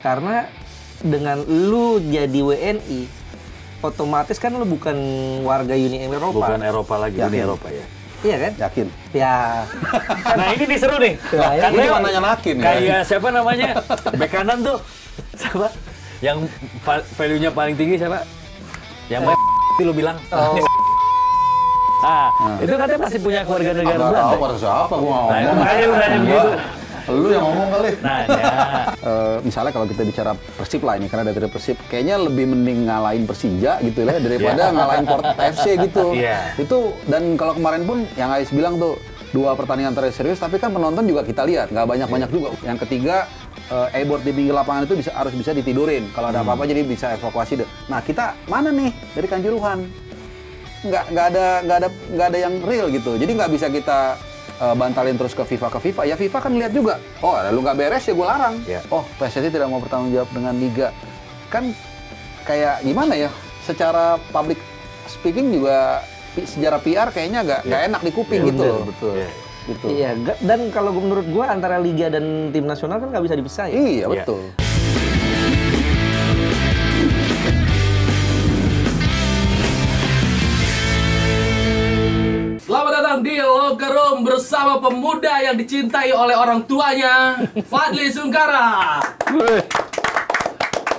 Karena dengan lu jadi WNI, otomatis kan lu bukan warga Uni Eropa. Bukan Eropa lagi, Uni Eropa ya. Iya kan? Yakin? Ya. Nah ini nih seru nih. Nah, Kan Karena cuma nanya Nakin ya. kayak siapa namanya? Bek kanan tuh. Siapa? Yang value-nya paling tinggi siapa? Yang main lu bilang. Oh. Itu katanya masih punya keluarga negara Nggak Belanda. tahu pada siapa gua Nah, itu ngomong. makanya lu nanya begitu. Lu yang ngomong kali. Nanya. Misalnya kalau kita bicara Persib lah ini, karena dari Persib kayaknya lebih mending ngalahin Persija gitu lah daripada ngalahin Porta FC gitu. Iya. Itu, dan kalau kemarin pun yang Ais bilang tuh 2 pertandingan terus serius, tapi kan penonton juga kita lihat nggak banyak-banyak juga. Yang ketiga, e-board di pinggir lapangan itu harus bisa ditidurin. Kalau ada apa-apa jadi bisa evakuasi. Nah kita mana nih dari Kanjuruhan? Nggak ada yang real gitu. Jadi nggak bisa kita bantalin terus ke FIFA. Ya FIFA kan lihat juga, oh lu nggak beres ya gue larang. Oh PSSI tidak mau bertanggung jawab dengan liga. Kan kayak gimana ya, secara public speaking juga sejarah PR kayaknya nggak enak di kuping gitu loh. Betul. Gitu. Iya, dan kalau menurut gua antara liga dan tim nasional kan nggak bisa dipisahin. Iya betul. Selamat datang di Locker Room bersama pemuda yang dicintai oleh orang tuanya, Fadli Sungkara.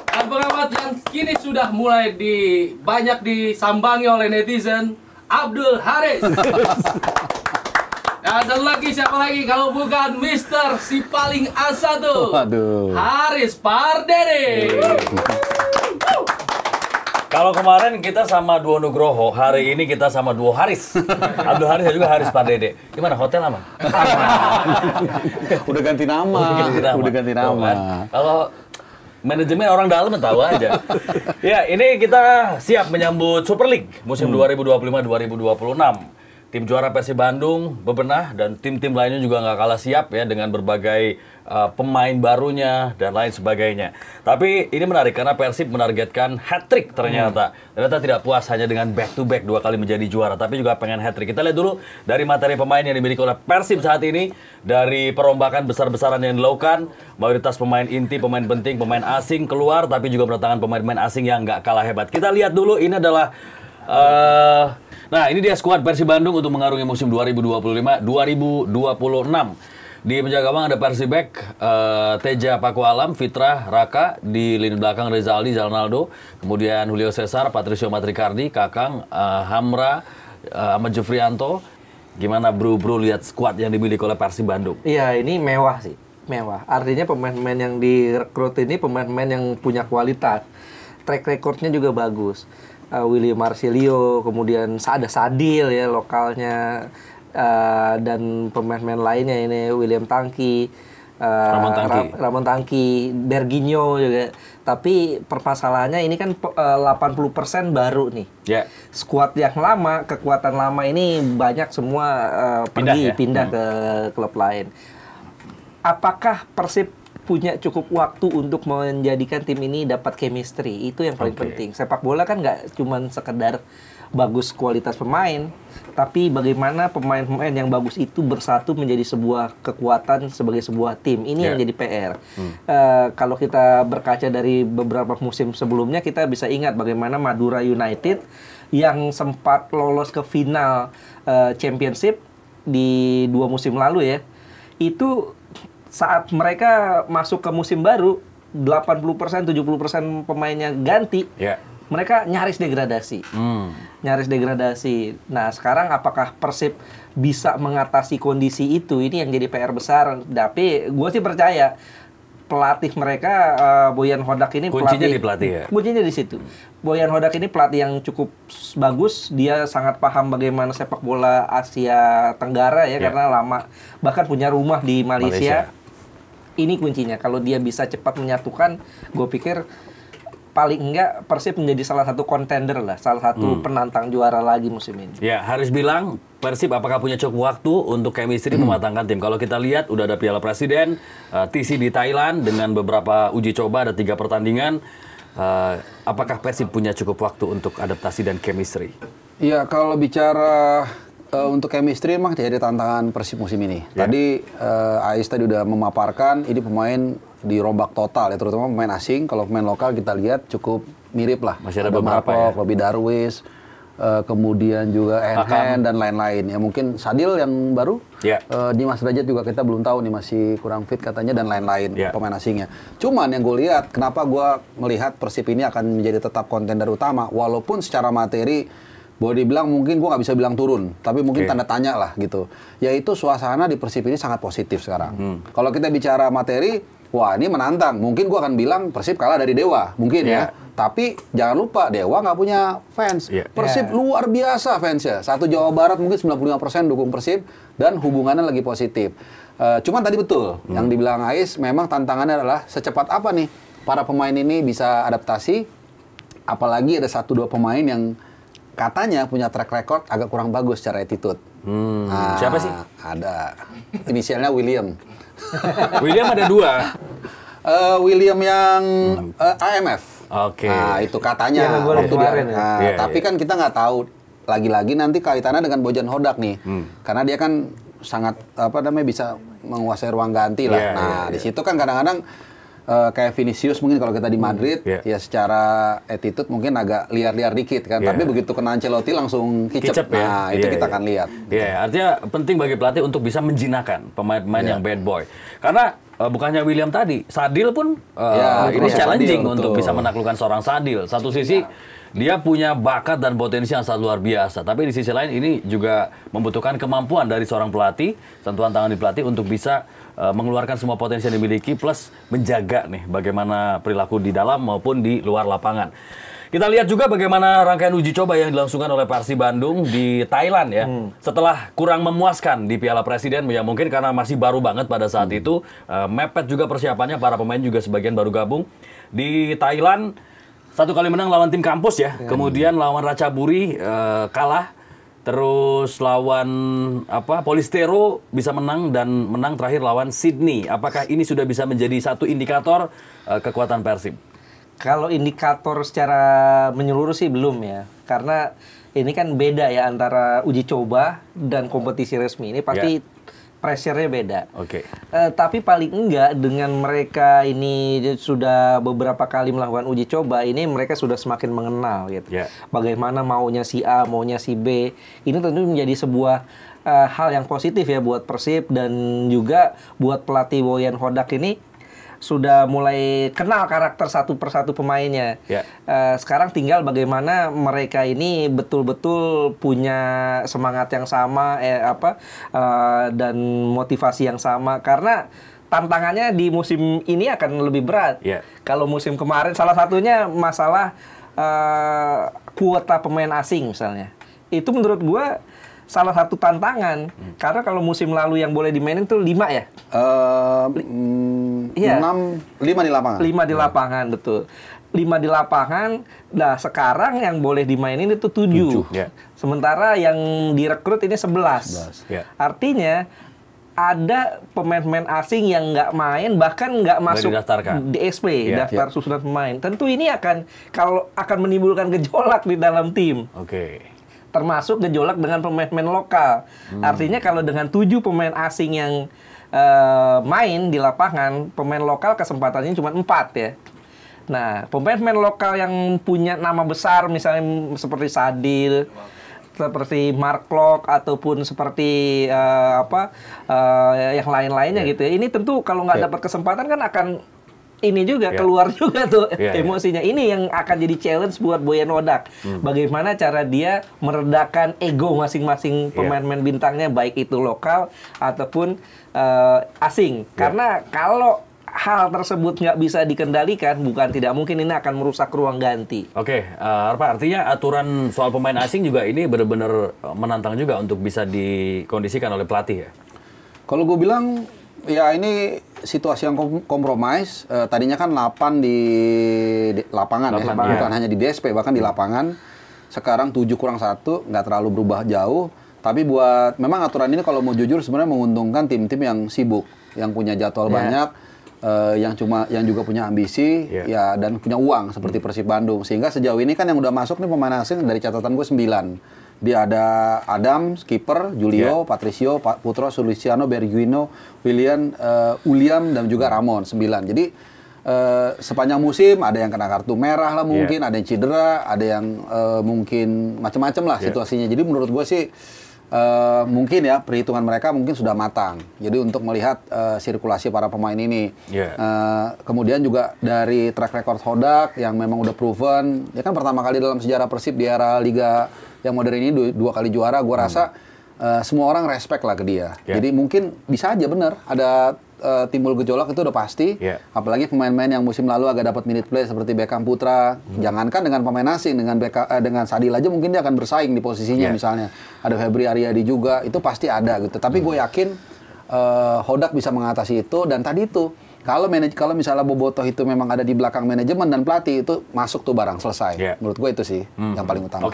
Dan pengamat yang kini sudah mulai banyak disambangi oleh netizen, Abdul Haris. Dan lagi siapa lagi kalau bukan Mister si paling asa tuh, Waduh. Haris Pardede. Kalau kemarin kita sama duo Nugroho, hari ini kita sama duo Haris. Abdul Haris dan juga Haris Pardede. Gimana hotel aman? Udah ganti nama. Udah ganti nama. Tuh kan? Kalau manajemen orang dalam tahu aja. Ya, ini kita siap menyambut Super League musim 2025-2026. Tim juara Persib Bandung bebenah dan tim-tim lainnya juga nggak kalah siap ya dengan berbagai pemain barunya dan lain sebagainya. Tapi ini menarik karena Persib menargetkan hat-trick ternyata. Ternyata tidak puas hanya dengan back-to-back 2 kali menjadi juara, tapi juga pengen hat-trick. Kita lihat dulu dari materi pemain yang dimiliki oleh Persib saat ini. Dari perombakan besar-besaran yang dilakukan, mayoritas pemain inti, pemain penting, pemain asing keluar, tapi juga mendatangkan pemain-pemain asing yang nggak kalah hebat. Kita lihat dulu, ini adalah nah, ini dia skuad Persib Bandung untuk mengarungi musim 2025-2026. Di penjaga gawang ada Persibek, Teja Paku Alam, Fitra, Raka. Di lini belakang Reza Aldi, Zalnaldo. Kemudian Julio Cesar, Patricio Matrikardi, Kakang, Hamra, Ahmad Jufrianto. Gimana bro lihat skuad yang dimiliki oleh Persib Bandung? Iya, ini mewah sih. Mewah. Artinya pemain-pemain yang direkrut ini pemain-pemain yang punya kualitas. Track recordnya juga bagus. Willy Marsilio, kemudian ada Sadil ya lokalnya, dan pemain-pemain lainnya ini William Tangki, Ramon Tangki, Berginho juga. Tapi permasalahannya ini kan 80% baru nih. Ya. Skuad yang lama, kekuatan lama ini banyak semua pindah ke klub lain. Apakah Persib punya cukup waktu untuk menjadikan tim ini dapat chemistry? Itu yang paling penting. Sepak bola kan nggak cuma sekedar bagus kualitas pemain, tapi bagaimana pemain-pemain yang bagus itu bersatu menjadi sebuah kekuatan sebagai sebuah tim. Ini yang jadi PR. Kalau kita berkaca dari beberapa musim sebelumnya, kita bisa ingat bagaimana Madura United yang sempat lolos ke final Championship di 2 musim lalu ya, itu saat mereka masuk ke musim baru, 80%, 70% pemainnya ganti, mereka nyaris degradasi. Nyaris degradasi. Nah, sekarang apakah Persib bisa mengatasi kondisi itu? Ini yang jadi PR besar. Tapi gue sih percaya pelatih mereka, Boyan Hodak ini kuncinya di pelatih ya? Kuncinya di situ. Boyan Hodak ini pelatih yang cukup bagus. Dia sangat paham bagaimana sepak bola Asia Tenggara ya, karena lama bahkan punya rumah di Malaysia. Ini kuncinya. Kalau dia bisa cepat menyatukan, gue pikir paling enggak Persib menjadi salah satu kontender lah, salah satu penantang juara lagi musim ini. Ya, Haris bilang Persib apakah punya cukup waktu untuk chemistry mematangkan tim? Kalau kita lihat udah ada Piala Presiden, TC di Thailand dengan beberapa uji coba, ada 3 pertandingan. Apakah Persib punya cukup waktu untuk adaptasi dan chemistry? Iya, kalau bicara untuk chemistry memang jadi tantangan Persib musim ini. Tadi Ais tadi udah memaparkan, ini pemain dirombak total ya, terutama pemain asing. Kalau pemain lokal kita lihat cukup mirip lah. Masih ada beberapa ya. Robbie Darwish, kemudian juga Enhen dan lain-lain. Ya mungkin Sadil yang baru, Dimas Derajat juga kita belum tahu nih, masih kurang fit katanya dan lain-lain pemain asingnya. Cuman yang gue lihat, kenapa gue melihat Persib ini akan menjadi tetap kontender utama, walaupun secara materi boleh dibilang mungkin gue nggak bisa bilang turun, tapi mungkin tanda tanya lah gitu. Yaitu suasana di Persib ini sangat positif sekarang. Kalau kita bicara materi, wah ini menantang. Mungkin gue akan bilang Persib kalah dari Dewa, mungkin ya. Tapi jangan lupa Dewa nggak punya fans. Persib luar biasa fansnya. Satu Jawa Barat mungkin 95% dukung Persib dan hubungannya lagi positif. Cuman tadi betul yang dibilang Ais, memang tantangannya adalah secepat apa nih para pemain ini bisa adaptasi. Apalagi ada 1-2 pemain yang katanya punya track record agak kurang bagus secara attitude. Nah, siapa sih? Ada. Inisialnya William. William ada 2. William yang AMF. Oke. Nah, itu katanya. Waktu dia, tapi kan kita nggak tahu. Lagi-lagi nanti kaitannya dengan Bojan Hodak nih. Karena dia kan sangat bisa menguasai ruang ganti lah. Di situ kan kadang-kadang kayak Vinicius mungkin kalau kita di Madrid ya secara attitude mungkin agak liar-liar dikit kan, tapi begitu kena Ancelotti langsung kicep. Nah, itu kita akan lihat. Artinya penting bagi pelatih untuk bisa menjinakkan pemain-pemain yang bad boy. Karena bukannya William tadi, Sadil pun ini challenging untuk bisa menaklukkan seorang Sadil. Satu sisi dia punya bakat dan potensi yang sangat luar biasa, tapi di sisi lain ini juga membutuhkan kemampuan dari seorang pelatih, sentuhan tangan di pelatih untuk bisa mengeluarkan semua potensi yang dimiliki plus menjaga nih bagaimana perilaku di dalam maupun di luar lapangan. Kita lihat juga bagaimana rangkaian uji coba yang dilangsungkan oleh Persib Bandung di Thailand ya. Setelah kurang memuaskan di Piala Presiden, ya mungkin karena masih baru banget pada saat itu, mepet juga persiapannya, para pemain juga sebagian baru gabung. Di Thailand, 1 kali menang lawan tim kampus ya, kemudian lawan Ratchaburi kalah. Terus lawan Polistero bisa menang dan menang terakhir lawan Sydney. Apakah ini sudah bisa menjadi satu indikator kekuatan Persib? Kalau indikator secara menyeluruh sih belum ya. Karena ini kan beda ya antara uji coba dan kompetisi resmi. Ini pasti pressure-nya beda. Tapi paling enggak dengan mereka ini sudah beberapa kali melakukan uji coba, ini mereka sudah semakin mengenal gitu. Bagaimana maunya si A, maunya si B. Ini tentu menjadi sebuah hal yang positif ya buat Persib dan juga buat pelatih Bojan Hodak ini sudah mulai kenal karakter satu persatu pemainnya. Sekarang tinggal bagaimana mereka ini betul-betul punya semangat yang sama, dan motivasi yang sama. Karena tantangannya di musim ini akan lebih berat. Kalau musim kemarin salah satunya masalah kuota pemain asing misalnya. Itu menurut gua salah satu tantangan. Karena kalau musim lalu yang boleh dimainin tuh 5 ya? 5 di lapangan. 5 di lapangan, betul. 5 di lapangan, nah sekarang yang boleh dimainin itu 7. Sementara yang direkrut ini 11. Artinya ada pemain-pemain asing yang nggak main, bahkan nggak masuk DSP, daftar susunan pemain. Tentu ini akan menimbulkan gejolak di dalam tim. Termasuk gejolak dengan pemain-pemain lokal. Artinya kalau dengan 7 pemain asing yang main di lapangan, pemain lokal kesempatannya cuma 4 ya. Nah, pemain-pemain lokal yang punya nama besar misalnya seperti Sadil, seperti Mark Klok ataupun seperti yang lain-lainnya gitu ya. Ini tentu kalau nggak dapat kesempatan kan akan ini juga keluar juga tuh emosinya. Ini yang akan jadi challenge buat Bojan Hodak. Bagaimana cara dia meredakan ego masing-masing pemain-pemain bintangnya, baik itu lokal ataupun asing. Karena kalau hal tersebut nggak bisa dikendalikan, bukan tidak mungkin ini akan merusak ruang ganti. Artinya aturan soal pemain asing juga ini benar-benar menantang juga untuk bisa dikondisikan oleh pelatih ya? Kalau gue bilang, ya ini situasi yang kompromis. Tadinya kan 8 di lapangan ya, bukan hanya di DSP, bahkan di lapangan. Sekarang 7 kurang 1, nggak terlalu berubah jauh. Tapi memang aturan ini kalau mau jujur sebenarnya menguntungkan tim-tim yang sibuk, yang punya jadwal banyak. yang juga punya ambisi ya dan punya uang seperti Persib Bandung. Sehingga sejauh ini kan yang udah masuk nih pemain asing dari catatan gue 9. Dia ada Adam, kiper, Julio, Patricio, Putro, Suliciano, Berguino, William dan juga Ramon 9. Jadi sepanjang musim ada yang kena kartu merah lah mungkin, ada yang cedera, ada yang mungkin macam-macam lah situasinya. Jadi menurut gue sih mungkin ya perhitungan mereka mungkin sudah matang. Jadi untuk melihat sirkulasi para pemain ini. Kemudian juga dari track record Hodak yang memang udah proven. Ya kan pertama kali dalam sejarah Persib di era Liga yang modern ini 2 kali juara. Gue rasa semua orang respect lah ke dia. Jadi mungkin bisa aja bener ada timbul gejolak itu udah pasti. Apalagi pemain-pemain yang musim lalu agak dapat minute play seperti Beckham Putra. Jangankan dengan pemain asing, dengan Sadil aja mungkin dia akan bersaing di posisinya misalnya. Ada Febri Aryadi juga, itu pasti ada gitu. Tapi gue yakin Hodak bisa mengatasi itu. Dan tadi itu kalau misalnya Bobotoh itu memang ada di belakang manajemen dan pelatih, itu masuk tuh barang selesai. Menurut gue itu sih yang paling utama.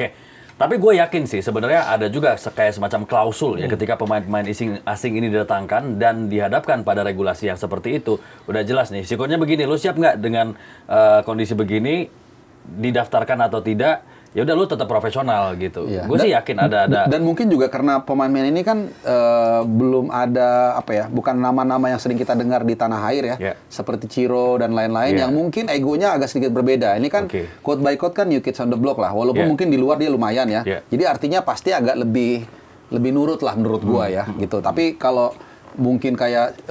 Tapi gue yakin sih sebenarnya ada juga kayak semacam klausul ya ketika pemain-pemain asing ini didatangkan dan dihadapkan pada regulasi yang seperti itu. Udah jelas nih, sikonya begini, lu siap nggak dengan kondisi begini, didaftarkan atau tidak? Ya udah lu tetap profesional gitu. Gue sih yakin ada. Dan mungkin juga karena pemain-pemain ini kan belum ada bukan nama-nama yang sering kita dengar di tanah air ya, seperti Ciro dan lain-lain yang mungkin egonya agak sedikit berbeda. Ini kan quote by quote kan new kids on the block lah, walaupun mungkin di luar dia lumayan ya. Jadi artinya pasti agak lebih nurut lah menurut gua ya gitu. Tapi kalau mungkin kayak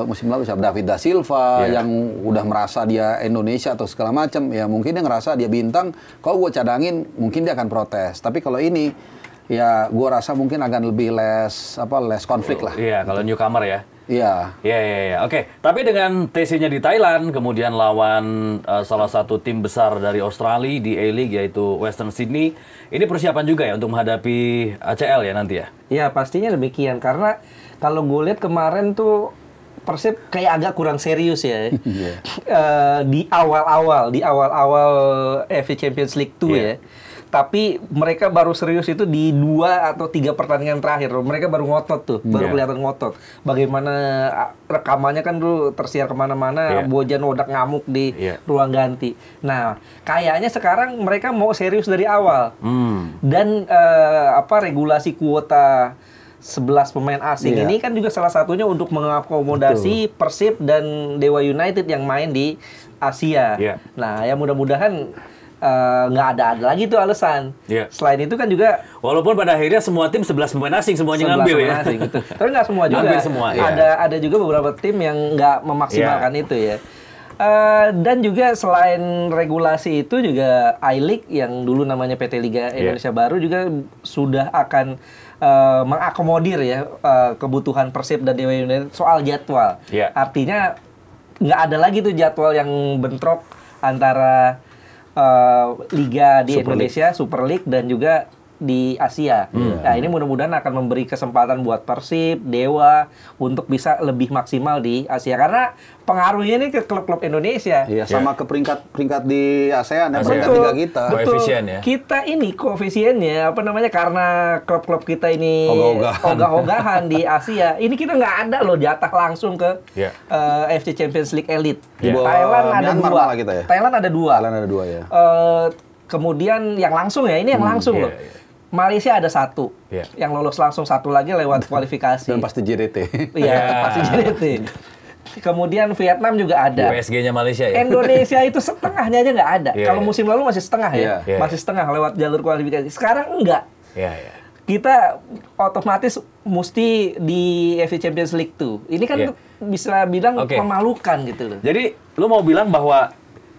musim lalu siapa David da Silva yang udah merasa dia Indonesia atau segala macam, ya mungkin dia ngerasa dia bintang, kalau gue cadangin mungkin dia akan protes. Tapi kalau ini ya gue rasa mungkin akan lebih less konflik lah. Iya, kalau newcomer ya. Iya. Oke. Tapi dengan TC-nya di Thailand, kemudian lawan salah satu tim besar dari Australia di A-League yaitu Western Sydney, ini persiapan juga ya untuk menghadapi ACL ya nanti ya? Iya, pastinya demikian karena kalau gue lihat kemarin tuh Persib kayak agak kurang serius ya. Di awal-awal AFC Champions League 2 ya. Tapi mereka baru serius itu di 2 atau 3 pertandingan terakhir. Mereka baru ngotot tuh, baru kelihatan ngotot. Bagaimana rekamannya kan dulu tersiar kemana-mana, Bojan Hodak ngamuk di ruang ganti. Nah, kayaknya sekarang mereka mau serius dari awal. Dan regulasi kuota 11 pemain asing ini kan juga salah satunya untuk mengakomodasi Persib dan Dewa United yang main di Asia. Nah, ya mudah-mudahan nggak ada lagi tuh alasan. Selain itu kan juga walaupun pada akhirnya semua tim 11 pemain asing semuanya ngambil ya. Asing, gitu. Tapi nggak semua juga. Ngambil semua, ada juga beberapa tim yang nggak memaksimalkan itu ya. Dan juga selain regulasi itu juga I-League yang dulu namanya PT Liga Indonesia Baru juga sudah akan mengakomodir ya kebutuhan Persib dan Dewa United soal jadwal. Artinya nggak ada lagi tuh jadwal yang bentrok antara liga di Indonesia, Super League dan juga di Asia. Nah, ini mudah-mudahan akan memberi kesempatan buat Persib, Dewa untuk bisa lebih maksimal di Asia karena pengaruhnya ini ke klub-klub Indonesia. Iya, sama ke peringkat di ASEAN ya, peringkat liga kita. Koefisien ya. Kita ini koefisiennya karena klub-klub kita ini ogah-ogahan di Asia. Ini kita nggak ada loh jatah langsung ke AFC Champions League Elite. Thailand ada 2. Kita ya? Thailand ada 2. Thailand ada 2 ya. kemudian yang langsung ya, ini yang langsung loh. Malaysia ada 1, yang lolos langsung 1 lagi lewat kualifikasi. Dan pasti JDT. Iya, pasti JDT. Kemudian Vietnam juga ada. PSG-nya Malaysia ya. Indonesia itu setengahnya aja nggak ada. Kalau musim lalu masih setengah ya, masih setengah lewat jalur kualifikasi. Sekarang enggak. Kita otomatis mesti di AFC Champions League tuh. Ini kan bisa bilang memalukan gitu loh. Jadi lu mau bilang bahwa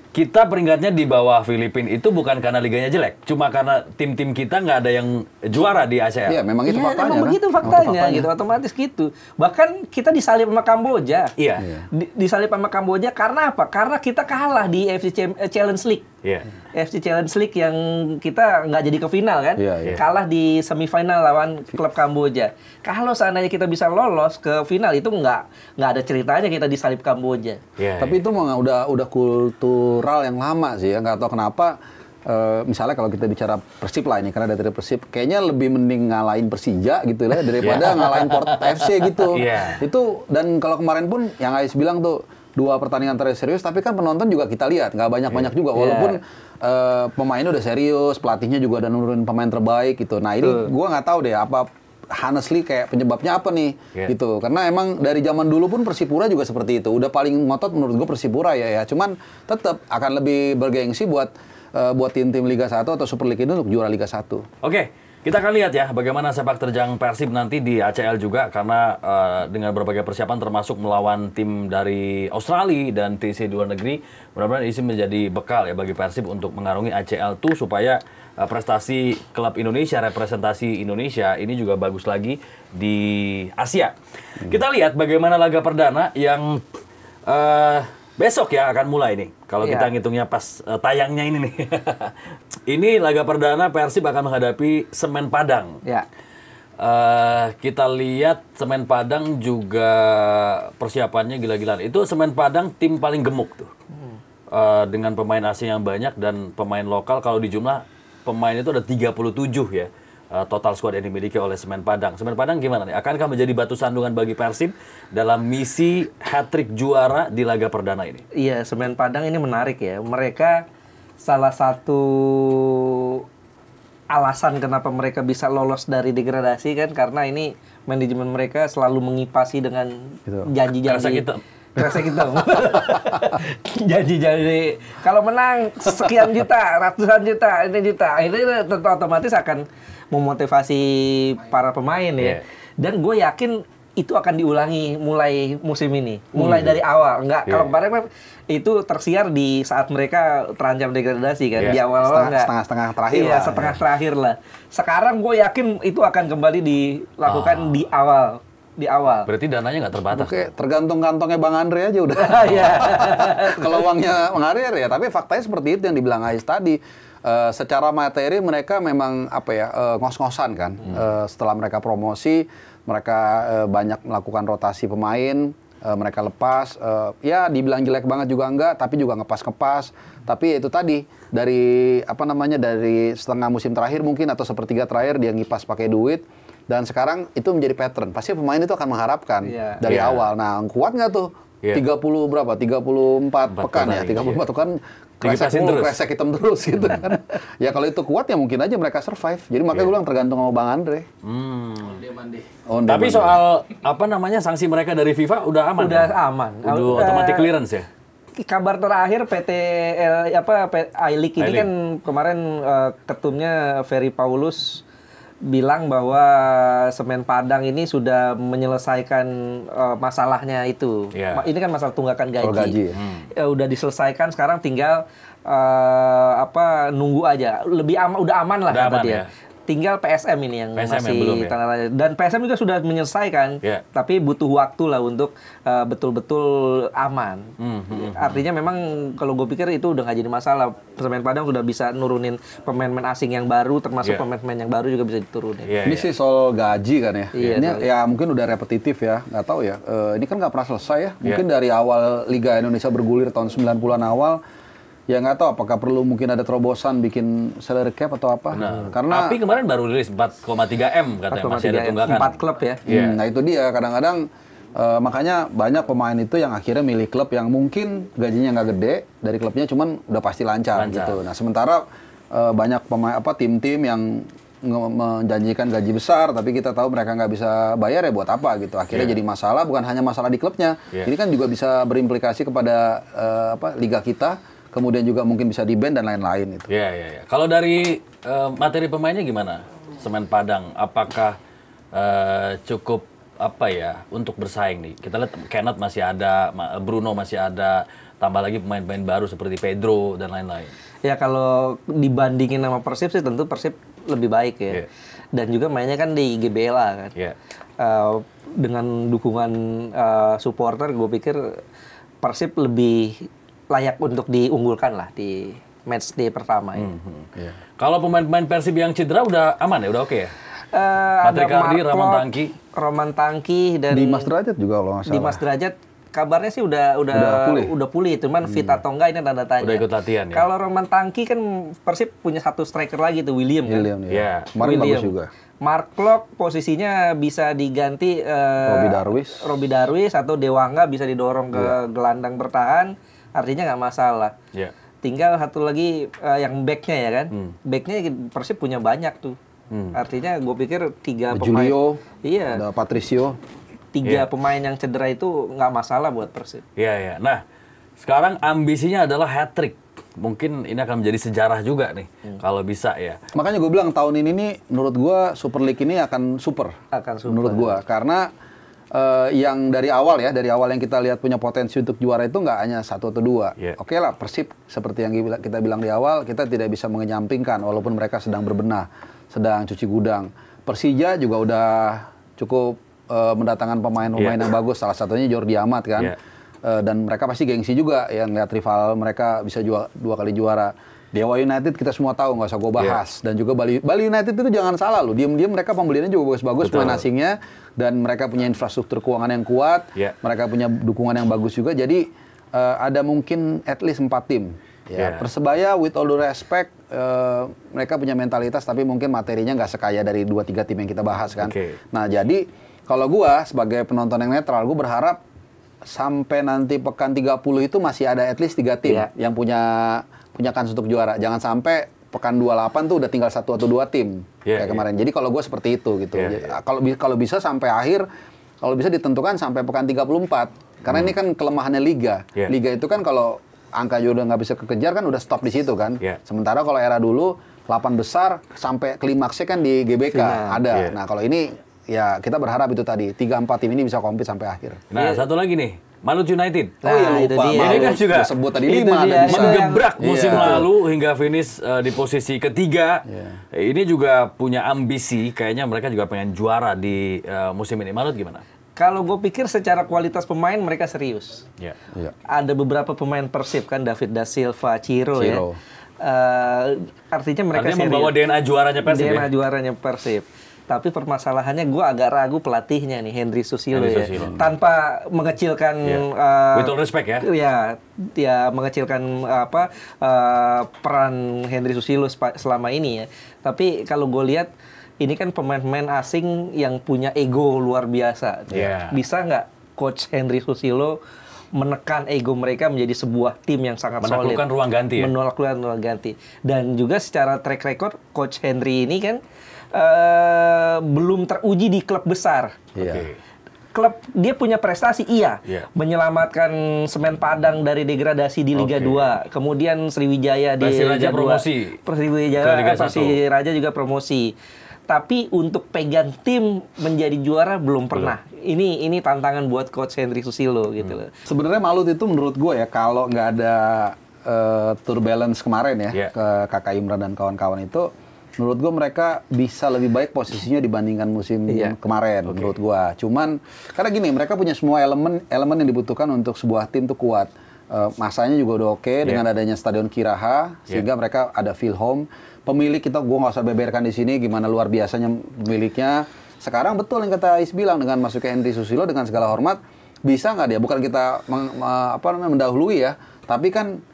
kita peringkatnya di bawah Filipina itu bukan karena liganya jelek, cuma karena tim-tim kita nggak ada yang juara di ASEAN. Iya, memang itu faktanya. Memang begitu faktanya, gitu, otomatis gitu. Bahkan kita disalip sama Kamboja. Disalip sama Kamboja karena apa? Karena kita kalah di AFC Challenge League. AFC Challenge League yang kita nggak jadi ke final kan? Kalah di semifinal lawan klub Kamboja. Kalau seandainya kita bisa lolos ke final itu nggak ada ceritanya kita disalip Kamboja. Tapi itu udah kultural yang lama sih ya, nggak tahu kenapa. Misalnya kalau kita bicara Persib lah ini, karena dari Persib kayaknya lebih mending ngalahin Persija gitu lah daripada ngalahin Port FC gitu. Itu, dan kalau kemarin pun yang Ais bilang tuh 2 pertandingan terakhir serius, tapi kan penonton juga kita lihat nggak banyak-banyak juga, walaupun pemainnya udah serius, pelatihnya juga udah nurunin pemain terbaik gitu. Nah ini gue nggak tahu deh apa honestly kayak penyebabnya apa nih gitu, karena emang dari zaman dulu pun Persipura juga seperti itu, udah paling ngotot menurut gue Persipura ya, cuman tetap akan lebih bergengsi buat tim-tim Liga 1 atau Super League itu untuk juara Liga 1. Oke, kita akan lihat ya bagaimana sepak terjang Persib nanti di ACL juga, karena dengan berbagai persiapan termasuk melawan tim dari Australia dan TC luar negeri, mudah-mudahan ini menjadi bekal ya bagi Persib untuk mengarungi ACL tuh supaya prestasi klub Indonesia, representasi Indonesia ini juga bagus lagi di Asia. Kita lihat bagaimana laga perdana yang besok ya akan mulai nih. Kalau kita ngitungnya pas tayangnya ini nih. Ini laga perdana Persib akan menghadapi Semen Padang. Ya. Kita lihat Semen Padang juga persiapannya gila-gilaan. Itu Semen Padang tim paling gemuk tuh. Dengan pemain asing yang banyak dan pemain lokal, kalau di jumlah pemain itu ada 37 ya. Total squad yang dimiliki oleh Semen Padang. Semen Padang gimana nih? Akankah menjadi batu sandungan bagi Persib dalam misi hat-trick juara di laga perdana ini? Iya, Semen Padang ini menarik ya. Mereka salah satu alasan kenapa mereka bisa lolos dari degradasi kan karena ini manajemen mereka selalu mengipasi dengan janji-janji. Kresek hitam. Janji-janji kalau menang sekian juta, ratusan juta, ini juta. Ini tentu otomatis akan memotivasi para pemain ya. Dan gue yakin itu akan diulangi mulai musim ini. Mulai dari awal. Enggak, kalau kemarin itu tersiar di saat mereka terancam degradasi kan. Di awal-awal enggak. Setengah terakhir lah. Iya, setengah terakhir lah. Sekarang gue yakin itu akan kembali dilakukan di awal. Berarti dananya nggak terbatas. Oke, tergantung kantongnya Bang Andre aja udah. Kalau uangnya mengalir ya, tapi faktanya seperti itu yang dibilang Ais tadi. Secara materi mereka memang ngos-ngosan kan. Setelah mereka promosi, mereka banyak melakukan rotasi pemain, mereka lepas. Ya dibilang jelek banget juga enggak, tapi juga ngepas-ngepas. Tapi itu tadi dari dari setengah musim terakhir mungkin atau sepertiga terakhir dia ngipas pakai duit. Dan sekarang itu menjadi pattern. Pasti pemain itu akan mengharapkan dari awal. Nah, kuat nggak tuh? 34 pekan ya. 34 pekan kresek hitam terus gitu kan. Ya kalau itu kuat ya mungkin aja mereka survive. Jadi makanya gue bilang tergantung sama Bang Andre. Tapi soal sanksi mereka dari FIFA udah aman. Udah aman. Udah automatic clearance ya. Kabar terakhir I-League ini kan kemarin ketumnya Ferry Paulus bilang bahwa Semen Padang ini sudah menyelesaikan masalahnya itu. Ini kan masalah tunggakan gaji. Udah diselesaikan, sekarang tinggal nunggu aja. Udah aman lah kata dia. Tinggal PSM ini yang masih belum, tanda tanya. Dan PSM juga sudah menyelesaikan, tapi butuh waktu lah untuk betul-betul aman. Artinya memang kalau gue pikir itu udah nggak jadi masalah. Semen Padang sudah bisa nurunin pemain-pemain asing yang baru, termasuk pemain-pemain yang baru juga bisa diturunin. Ini sih soal gaji kan ya. Ini ya mungkin udah repetitif ya, nggak tahu ya. Ini kan nggak pernah selesai ya. Mungkin dari awal Liga Indonesia bergulir tahun 90-an awal. Ya nggak tahu apakah perlu mungkin ada terobosan bikin salary cap atau apa. Karena tapi kemarin baru rilis 4,3 M katanya masih ada tunggakan. 4 klub ya. Nah itu dia kadang-kadang makanya banyak pemain itu yang akhirnya milih klub yang mungkin gajinya nggak gede dari klubnya, cuman udah pasti lancar. Gitu. Nah sementara banyak pemain tim-tim yang menjanjikan gaji besar, tapi kita tahu mereka nggak bisa bayar ya buat apa gitu. Akhirnya jadi masalah, bukan hanya masalah di klubnya. Ini kan juga bisa berimplikasi kepada liga kita. Kemudian juga mungkin bisa di-ban dan lain-lain itu. Iya. Kalau dari materi pemainnya gimana? Semen Padang, apakah cukup untuk bersaing nih? Kita lihat Kenneth masih ada, Bruno masih ada, tambah lagi pemain-pemain baru seperti Pedro dan lain-lain. Ya kalau dibandingin sama Persib sih tentu Persib lebih baik ya. Dan juga mainnya kan di GBLA kan. Dengan dukungan supporter, gue pikir Persib lebih layak untuk diunggulkan lah di match day pertama ini. Kalau pemain-pemain Persib yang cedera udah aman ya, udah oke ya? Ada Roman Tangki dan Dimas Derajat juga kalau nggak salah. Dimas Derajat kabarnya sih udah pulih, cuman fit atau enggak ini tanda tanya. Udah ikut latihan ya. Kalau Roman Tangki kan Persib punya satu striker lagi tuh William kan. Ya. Kemarin bagus juga. Mark Klok posisinya bisa diganti Robi Darwis atau Dewangga bisa didorong ke gelandang bertahan, artinya nggak masalah. Yeah. Tinggal satu lagi yang backnya ya kan, backnya Persib punya banyak tuh. Artinya gue pikir 3 pemain. Julio, iya. ada Patricio. 3 pemain yang cedera itu nggak masalah buat Persib. Iya. Nah, sekarang ambisinya adalah hat-trick. Mungkin ini akan menjadi sejarah juga nih, kalau bisa ya. Makanya gue bilang tahun ini nih, menurut gue Super League ini akan super. Menurut gue, karena yang dari awal yang kita lihat punya potensi untuk juara itu nggak hanya 1 atau 2. Oke lah, Persib seperti yang kita bilang di awal, kita tidak bisa mengenyampingkan walaupun mereka sedang berbenah, sedang cuci gudang. Persija juga udah cukup mendatangkan pemain-pemain yang bagus, salah satunya Jordi Amat kan. Dan mereka pasti gengsi juga yang lihat rival mereka bisa 2 kali juara. Dewa United kita semua tahu, nggak usah gue bahas. Dan juga Bali United itu jangan salah loh, diam-diam mereka pembeliannya juga bagus-bagus pemain asingnya, dan mereka punya infrastruktur keuangan yang kuat, mereka punya dukungan yang bagus juga. Jadi ada mungkin at least 4 tim. Persebaya with all due respect, mereka punya mentalitas tapi mungkin materinya nggak sekaya dari 2-3 tim yang kita bahas kan. Nah jadi kalau gue sebagai penonton yang netral, gue berharap sampai nanti pekan 30 itu masih ada at least 3 tim yang punya kans untuk juara. Jangan sampai pekan 28 tuh udah tinggal 1 atau 2 tim kayak kemarin. Jadi kalau gue seperti itu gitu. Kalau bisa sampai akhir, kalau bisa ditentukan sampai pekan 34. Karena ini kan kelemahannya liga. Liga itu kan kalau angka juga udah nggak bisa kekejar kan udah stop di situ kan. Sementara kalau era dulu 8 besar sampai klimaksnya kan di GBK ada. Nah kalau ini ya kita berharap itu tadi 3-4 tim ini bisa compete sampai akhir. Nah satu lagi nih, Malut United. Lupa. Ini kan juga disebut tadi 5 menggebrak musim lalu hingga finish di posisi ketiga. Ini juga punya ambisi, kayaknya mereka juga pengen juara di musim ini. Malut gimana? Kalau gue pikir secara kualitas pemain mereka serius. Ada beberapa pemain Persib kan, David da Silva, Ciro. Ya. Artinya mereka serius. Membawa DNA juaranya Persib. DNA juaranya Persib. Tapi permasalahannya gue agak ragu pelatihnya nih, Henry Susilo ya. Tanpa mengecilkan with all respect ya. Ya mengecilkan peran Henry Susilo selama ini ya. Tapi kalau gue lihat ini kan pemain-pemain asing yang punya ego luar biasa. Bisa nggak Coach Henry Susilo menekan ego mereka menjadi sebuah tim yang sangat solid. Menaklukkan ruang ganti ya? Menaklukkan ruang ganti. Dan juga secara track record, Coach Henry ini kan belum teruji di klub besar. Klub dia punya prestasi, menyelamatkan Semen Padang dari degradasi di Liga 2. Kemudian Sriwijaya di Liga 2. Persiraja juga promosi. Tapi untuk pegang tim menjadi juara belum pernah. Ini tantangan buat Coach Henry Susilo gitu loh. Sebenarnya Malut itu menurut gue ya, kalau nggak ada turbulence kemarin ya ke Kakak Imran dan kawan-kawan itu, menurut gue mereka bisa lebih baik posisinya dibandingkan musim kemarin menurut gue. Cuman karena gini, mereka punya semua elemen yang dibutuhkan untuk sebuah tim tuh kuat. Masanya juga udah oke dengan adanya Stadion Kiraha sehingga mereka ada feel home. Pemilik kita, gue nggak usah beberkan di sini gimana luar biasanya pemiliknya. Sekarang betul yang kata Ais bilang, dengan masuknya Henry Susilo, dengan segala hormat, bisa nggak dia? Bukan kita mendahului ya, tapi kan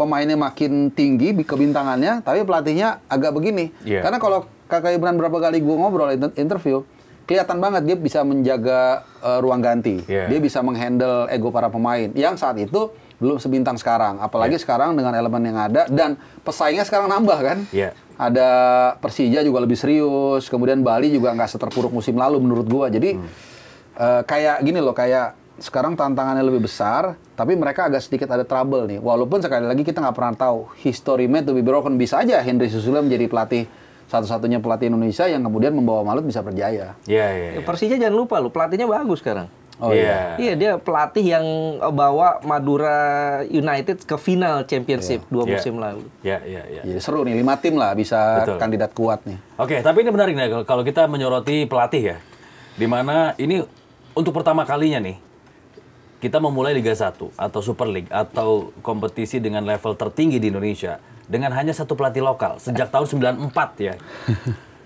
pemainnya makin tinggi kebintangannya, tapi pelatihnya agak begini. Karena kalau Kakak Ibran berapa kali gue ngobrol interview, kelihatan banget dia bisa menjaga ruang ganti. Dia bisa menghandle ego para pemain yang saat itu belum sebintang sekarang. Apalagi sekarang dengan elemen yang ada dan pesaingnya sekarang nambah kan. Ada Persija juga lebih serius, kemudian Bali juga nggak seterpuruk musim lalu menurut gue. Jadi kayak gini loh, kayak sekarang tantangannya lebih besar, tapi mereka agak sedikit ada trouble nih. Walaupun sekali lagi kita nggak pernah tahu, history made to be broken. Bisa aja Henry Susilo menjadi pelatih satu-satunya pelatih Indonesia yang kemudian membawa Malut bisa berjaya. Persija jangan lupa loh, pelatihnya bagus sekarang. Iya, dia pelatih yang bawa Madura United ke final championship 2 musim lalu. Jadi seru nih, 5 tim lah bisa kandidat kuat nih. Oke, tapi ini menarik nih kalau kita menyoroti pelatih ya, dimana ini untuk pertama kalinya nih kita memulai Liga 1 atau Super League atau kompetisi dengan level tertinggi di Indonesia dengan hanya 1 pelatih lokal sejak tahun 94 ya.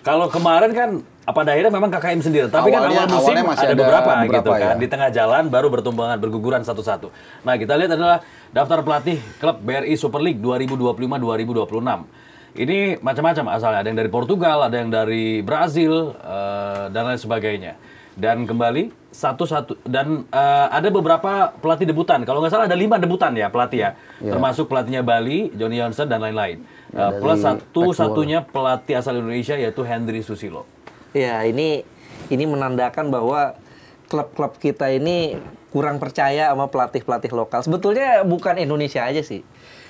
Kalau kemarin kan pada akhirnya memang KKM sendiri, tapi kan awal musim ada beberapa gitu kan. Di tengah jalan baru berguguran satu-satu. Nah, kita lihat adalah daftar pelatih klub BRI Super League 2025-2026. Ini macam-macam asalnya, ada yang dari Portugal, ada yang dari Brazil, dan lain sebagainya. Dan kembali ada beberapa pelatih debutan. Kalau nggak salah ada 5 debutan ya pelatih ya, termasuk pelatihnya Bali, Johnny Johnson dan lain-lain. Plus satu-satunya pelatih asal Indonesia yaitu Hendry Susilo. Ya, ini menandakan bahwa klub-klub kita ini kurang percaya sama pelatih-pelatih lokal. Sebetulnya bukan Indonesia aja sih.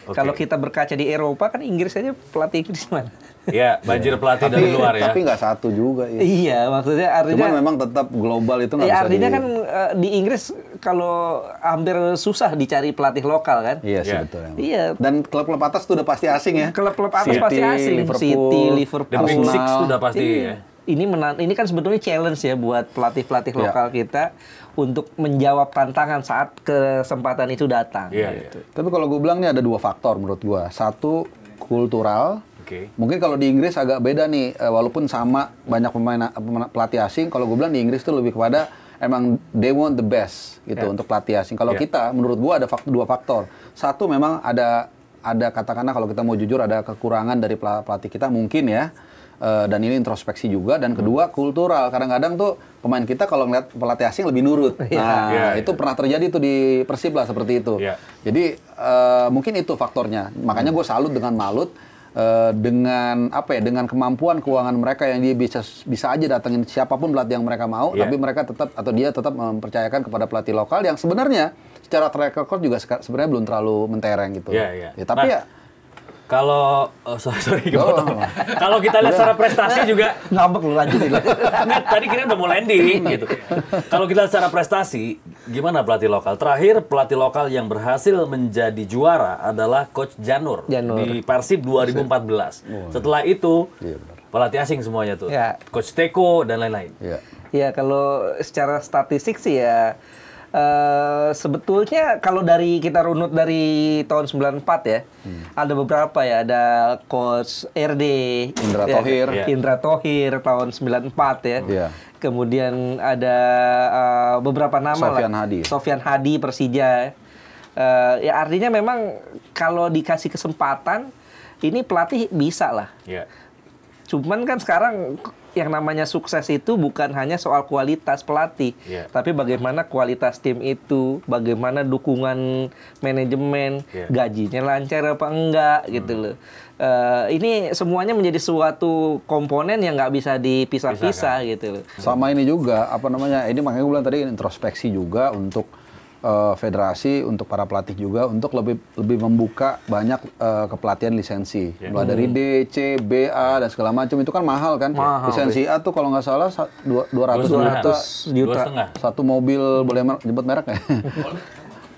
Kalau kita berkaca di Eropa kan Inggris aja pelatih Inggris mana? Ya, banjir pelatih dari luar ya. Tapi nggak satu juga ya. Iya, maksudnya artinya. Cuman memang tetap global itu nggak bisa. Artinya kan di Inggris kalau hampir susah dicari pelatih lokal kan? Iya sih betul. Iya. Dan klub-klub atas tuh udah pasti asing ya. Klub-klub atas pasti asing. City, Liverpool, The Big Six tuh udah pasti ya. Ini kan sebetulnya challenge ya buat pelatih-pelatih lokal kita untuk menjawab tantangan saat kesempatan itu datang. Gitu. Tapi kalau gue bilang nih ada 2 faktor menurut gue. Satu, kultural. Mungkin kalau di Inggris agak beda nih, walaupun sama banyak pemain pelatih asing. Kalau gue bilang di Inggris tuh lebih kepada emang they want the best gitu untuk pelatih asing. Kalau kita, menurut gue ada 2 faktor. Satu, memang ada katakanlah kalau kita mau jujur ada kekurangan dari pelatih kita mungkin ya. Dan ini introspeksi juga. Dan kedua, kultural. Kadang-kadang tuh pemain kita kalau ngeliat pelatih asing lebih nurut. Nah, itu pernah terjadi tuh di Persib lah seperti itu. Jadi mungkin itu faktornya. Makanya gue salut dengan Malut. Dengan dengan kemampuan keuangan mereka yang dia bisa aja datengin siapapun pelatih yang mereka mau, tapi mereka dia tetap mempercayakan kepada pelatih lokal yang sebenarnya secara track record juga sebenarnya belum terlalu mentereng gitu. Tapi kalau kalau kita lihat secara prestasi juga ngambek lu lanjutin. Tadi kita udah mau landing gitu. Kalau kita lihat secara prestasi, gimana pelatih lokal? Terakhir pelatih lokal yang berhasil menjadi juara adalah Coach Janur. Di Persib 2014. Setelah itu pelatih asing semuanya tuh. Coach Teko dan lain-lain. Ya, kalau secara statistik sih ya sebetulnya kalau kita runut dari tahun 94 ya, ada beberapa ya, ada Coach RD Indra Thohir tahun 94 ya. Kemudian ada beberapa nama Sofyan Hadi Persija. Ya artinya memang kalau dikasih kesempatan ini pelatih bisa lah. Cuman kan sekarang yang namanya sukses itu bukan hanya soal kualitas pelatih, tapi bagaimana kualitas tim itu, bagaimana dukungan manajemen, gajinya lancar apa enggak gitu loh. Ini semuanya menjadi suatu komponen yang nggak bisa dipisah-pisah gitu loh. Sama ini juga ini makanya gue bilang tadi introspeksi juga untuk federasi, untuk para pelatih juga untuk lebih membuka banyak kepelatihan lisensi. Mulai dari D, C, B, A dan segala macam itu kan mahal kan. Lisensi A tuh kalau nggak salah 200 juta. Satu mobil, boleh nyebut merek nggak?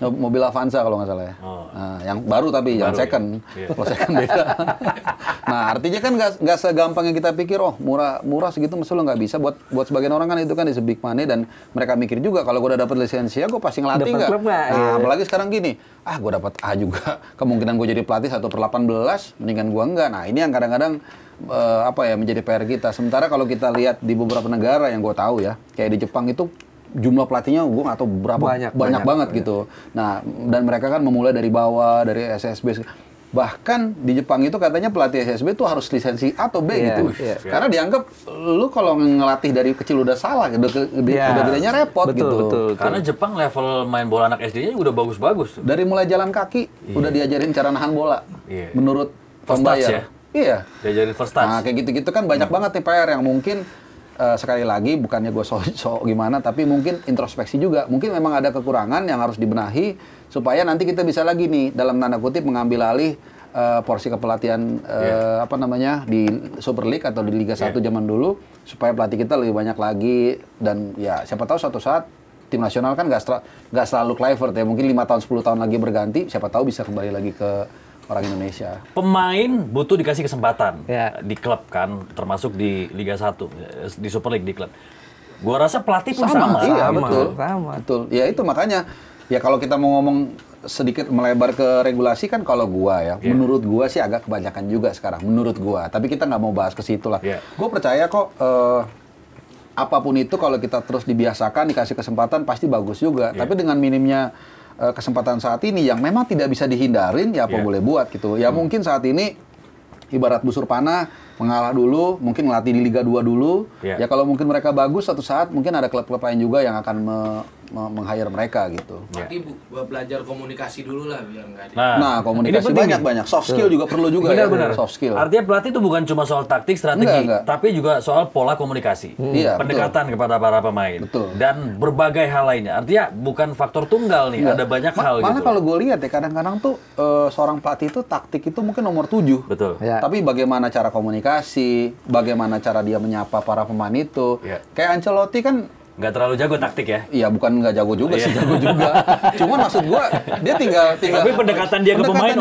Mobil Avanza kalau nggak salah ya. Nah, yang baru tapi yang second. Kalau second beda. Nah, artinya kan nggak segampang yang kita pikir. Oh, murah segitu mesti lo nggak bisa. Buat sebagian orang kan itu kan is a big money dan mereka mikir juga kalau gue udah dapat lisensi ya gue pasti ngelatih nggak. Nah, apalagi sekarang gini. Gue dapat A juga. Kemungkinan gue jadi pelatih 1/18, mendingan gue enggak. Nah, ini yang kadang-kadang menjadi PR kita. Sementara kalau kita lihat di beberapa negara yang gue tahu ya, kayak di Jepang itu jumlah pelatihnya gue nggak tahu berapa banyak banget gitu. Nah, dan mereka kan memulai dari bawah, dari SSB. Bahkan di Jepang itu katanya pelatih SSB itu harus lisensi A atau B gitu. Karena dianggap lu kalau ngelatih dari kecil udah salah, udah gedenya repot gitu. Betul. Karena Jepang level main bola anak SD-nya udah bagus-bagus. Dari mulai jalan kaki udah diajarin cara nahan bola. Menurut pembayar. Iya. Diajarin first touch. Nah, kayak gitu-gitu kan banyak banget nih PR yang mungkin sekali lagi bukannya gue sok gimana, tapi mungkin introspeksi juga. Mungkin memang ada kekurangan yang harus dibenahi supaya nanti kita bisa lagi nih dalam tanda kutip mengambil alih porsi kepelatihan di Super League atau di Liga 1 zaman dulu supaya pelatih kita lebih banyak lagi dan ya siapa tahu suatu saat tim nasional kan nggak selalu Kluivert ya, mungkin 5 tahun 10 tahun lagi berganti, siapa tahu bisa kembali lagi ke orang Indonesia. Pemain butuh dikasih kesempatan di klub kan, termasuk di Liga 1, di Super League di klub. Gua rasa pelatih pun sama. Iya, betul. Ya itu makanya ya kalau kita mau ngomong sedikit melebar ke regulasi kan kalau gua ya, menurut gua sih agak kebanyakan juga sekarang, menurut gua. Tapi kita nggak mau bahas ke situ lah. Gua percaya kok apapun itu kalau kita terus dibiasakan, dikasih kesempatan pasti bagus juga. Tapi dengan minimnya kesempatan saat ini yang memang tidak bisa dihindarin, ya apa boleh buat gitu. Ya mungkin saat ini ibarat busur panah, mengalah dulu, mungkin ngelatih di Liga 2 dulu. Ya kalau mungkin mereka bagus, suatu saat mungkin ada klub-klub lain juga yang akan meng-hire mereka gitu. Berarti belajar komunikasi dulu lah biar nggak Nah, komunikasi banyak-banyak. Soft skill juga perlu juga. Benar-benar. Soft skill. Artinya pelatih itu bukan cuma soal taktik, strategi, tapi juga soal pola komunikasi. Pendekatan kepada para pemain. Dan berbagai hal lainnya. Artinya bukan faktor tunggal nih, ada banyak hal gitu. Mana kalau gue lihat ya, kadang-kadang tuh seorang pelatih itu taktik itu mungkin nomor 7. Betul. Tapi bagaimana cara komunikasi, bagaimana cara dia menyapa para pemain itu. Kayak Ancelotti kan nggak terlalu jago taktik ya? Iya, bukan nggak jago juga sih, jago juga. Cuman maksud gua dia tinggal. Tapi pendekatan dia ke pemain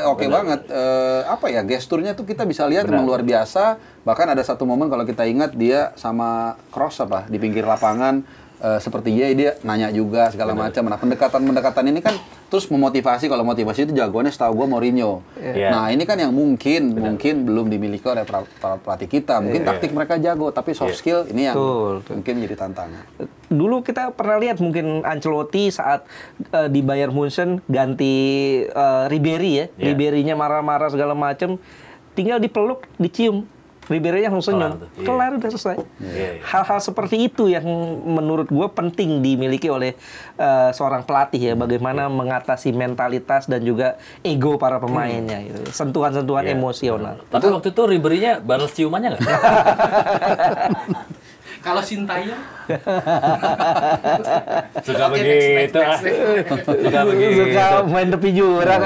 oke banget. Apa ya, gesturnya tuh kita bisa lihat memang luar biasa. Bahkan ada satu momen kalau kita ingat dia sama Kroos di pinggir lapangan seperti dia nanya juga segala macam. Nah, pendekatan ini kan terus memotivasi. Kalau motivasi itu jagoannya setahu gua Mourinho. Nah, ini kan yang mungkin belum dimiliki oleh para pelatih kita. Mungkin taktik mereka jago, tapi soft skill ini yang mungkin jadi tantangan. Dulu kita pernah lihat mungkin Ancelotti saat di Bayern Munchen ganti Ribery ya. Ribery-nya marah-marah segala macam, tinggal dipeluk, dicium. Ribery-nya langsung senyum. Kelar, udah selesai. Hal-hal seperti itu yang menurut gue penting dimiliki oleh seorang pelatih ya. Bagaimana mengatasi mentalitas dan juga ego para pemainnya. Gitu. Sentuhan-sentuhan emosional. Tapi waktu itu Ribery-nya balas ciumannya nggak? Kalau Sintayong suka begitu. Suka main tepi jurang.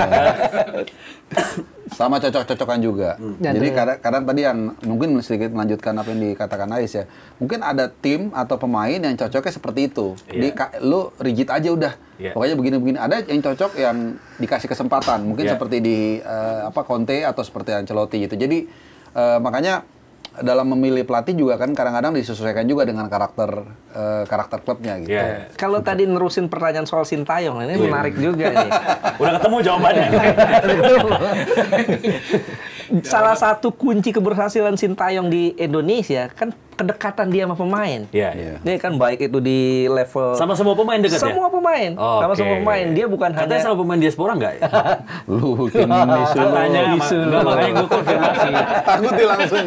Sama cocok-cocokan juga. Jadi kadang tadi yang mungkin sedikit melanjutkan apa yang dikatakan Ais ya. Mungkin ada tim atau pemain yang cocoknya seperti itu. Jadi lu rigid aja udah. Pokoknya begini-begini. Ada yang cocok yang dikasih kesempatan. Mungkin seperti di Conte atau seperti Ancelotti gitu. Jadi makanya dalam memilih pelatih juga kan kadang-kadang disesuaikan juga dengan karakter klubnya gitu. Kalau tadi nerusin pertanyaan soal Sintayong, ini menarik juga nih. Udah ketemu jawabannya. Salah satu kunci keberhasilan Sintayong di Indonesia kan kedekatan dia sama pemain. Dia kan baik itu di level sama semua pemain dekat ya? Semua pemain. Sama semua pemain. Dia bukan katanya hanya sama pemain diaspora enggak ya? Lu bikin isu. Enggak, makanya gue konfirmasi. Takut langsung.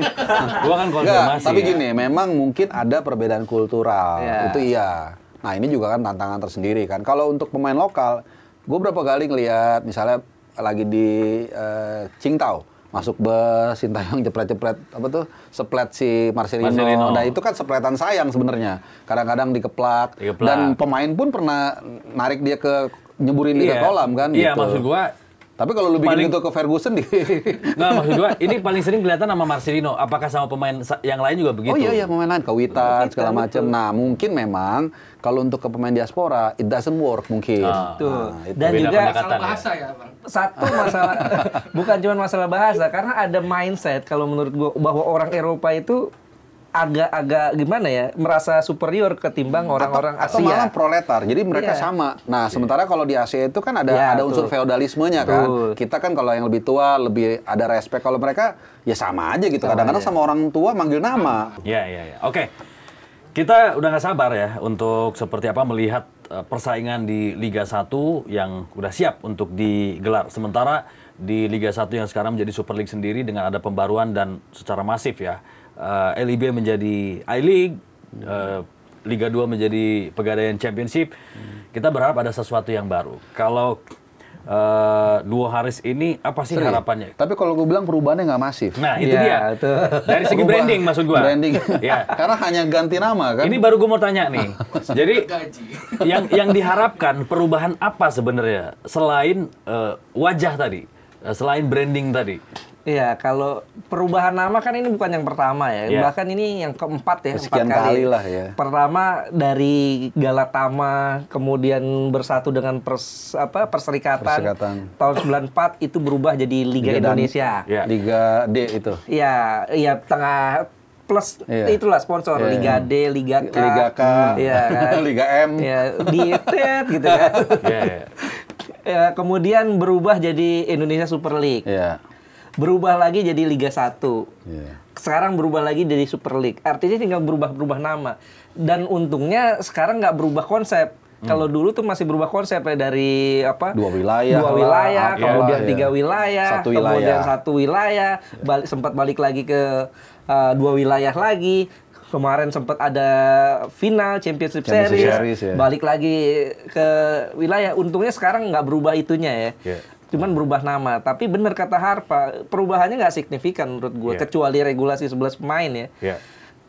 Gua kan konfirmasi. Tapi gini, memang mungkin ada perbedaan kultural. Itu iya. Nah, ini juga kan tantangan tersendiri kan. Kalau untuk pemain lokal, gue berapa kali ngelihat misalnya lagi di Qingdao, masuk bus, Sintayong jepret-jepret seplet si Marcelino. Nah, itu kan sepletan sayang sebenarnya. Kadang-kadang dikeplak. Dan pemain pun pernah narik dia nyeburin dia ke kolam kan gitu. Iya, maksud gua. Tapi kalau lu bikin gitu ke Ferguson nggak, maksud gua ini paling sering kelihatan sama Marcelino. Apakah sama pemain yang lain juga begitu? Oh iya, pemain lain, Kawitan, segala macam. Nah, mungkin memang kalau untuk ke pemain diaspora, it doesn't work mungkin. Dan juga masalah bahasa ya, Bang. Satu masalah, bukan cuma masalah bahasa, karena ada mindset kalau menurut gua bahwa orang Eropa itu agak gimana ya, merasa superior ketimbang orang-orang Asia. Atau malah proletar, jadi mereka sama. Nah, sementara kalau di Asia itu kan ada unsur feodalismenya kan. Kita kan kalau yang lebih tua, lebih ada respect. Kalau mereka, ya sama aja gitu. Kadang-kadang sama orang tua manggil nama. Iya. Oke. Kita udah nggak sabar ya untuk seperti apa melihat persaingan di Liga 1 yang udah siap untuk digelar. Sementara di Liga 1 yang sekarang menjadi Super League sendiri dengan ada pembaruan dan secara masif ya. LIB menjadi I-League, Liga 2 menjadi Pegadaian Championship. Kita berharap ada sesuatu yang baru. Kalau Duo Haris ini apa sih harapannya? Tapi kalau gue bilang perubahannya nggak masif. Nah, itu dia. Dari segi branding maksud gue. Branding. Karena hanya ganti nama kan. Ini baru gue mau tanya nih. Jadi yang diharapkan perubahan apa sebenarnya selain wajah tadi, selain branding tadi? Iya, kalau perubahan nama kan ini bukan yang pertama ya. Bahkan ini yang keempat ya. Sekian kali lah ya. Pertama dari Galatama, kemudian bersatu dengan Perserikatan. Tahun 94 itu berubah jadi Liga Indonesia. Liga D itu. Iya, tengah plus itulah sponsor Liga D, Liga K, Liga K, kan? Liga M, di TET gitu kan. Ya, kemudian berubah jadi Indonesia Super League. Iya. Berubah lagi jadi Liga 1. Iya. Sekarang berubah lagi jadi Super League. Artinya tinggal berubah nama. Dan untungnya sekarang nggak berubah konsep. Kalau dulu tuh masih berubah konsep ya, dari apa? Dua wilayah, kemudian 3 wilayah, Satu wilayah. kemudian 1 wilayah, sempat balik lagi ke 2 wilayah lagi. Kemarin sempat ada final Championship Series ya. Balik lagi ke wilayah. Untungnya sekarang nggak berubah itunya ya. Cuman berubah nama. Tapi bener kata Harpa, perubahannya nggak signifikan menurut gue, kecuali regulasi 11 pemain ya.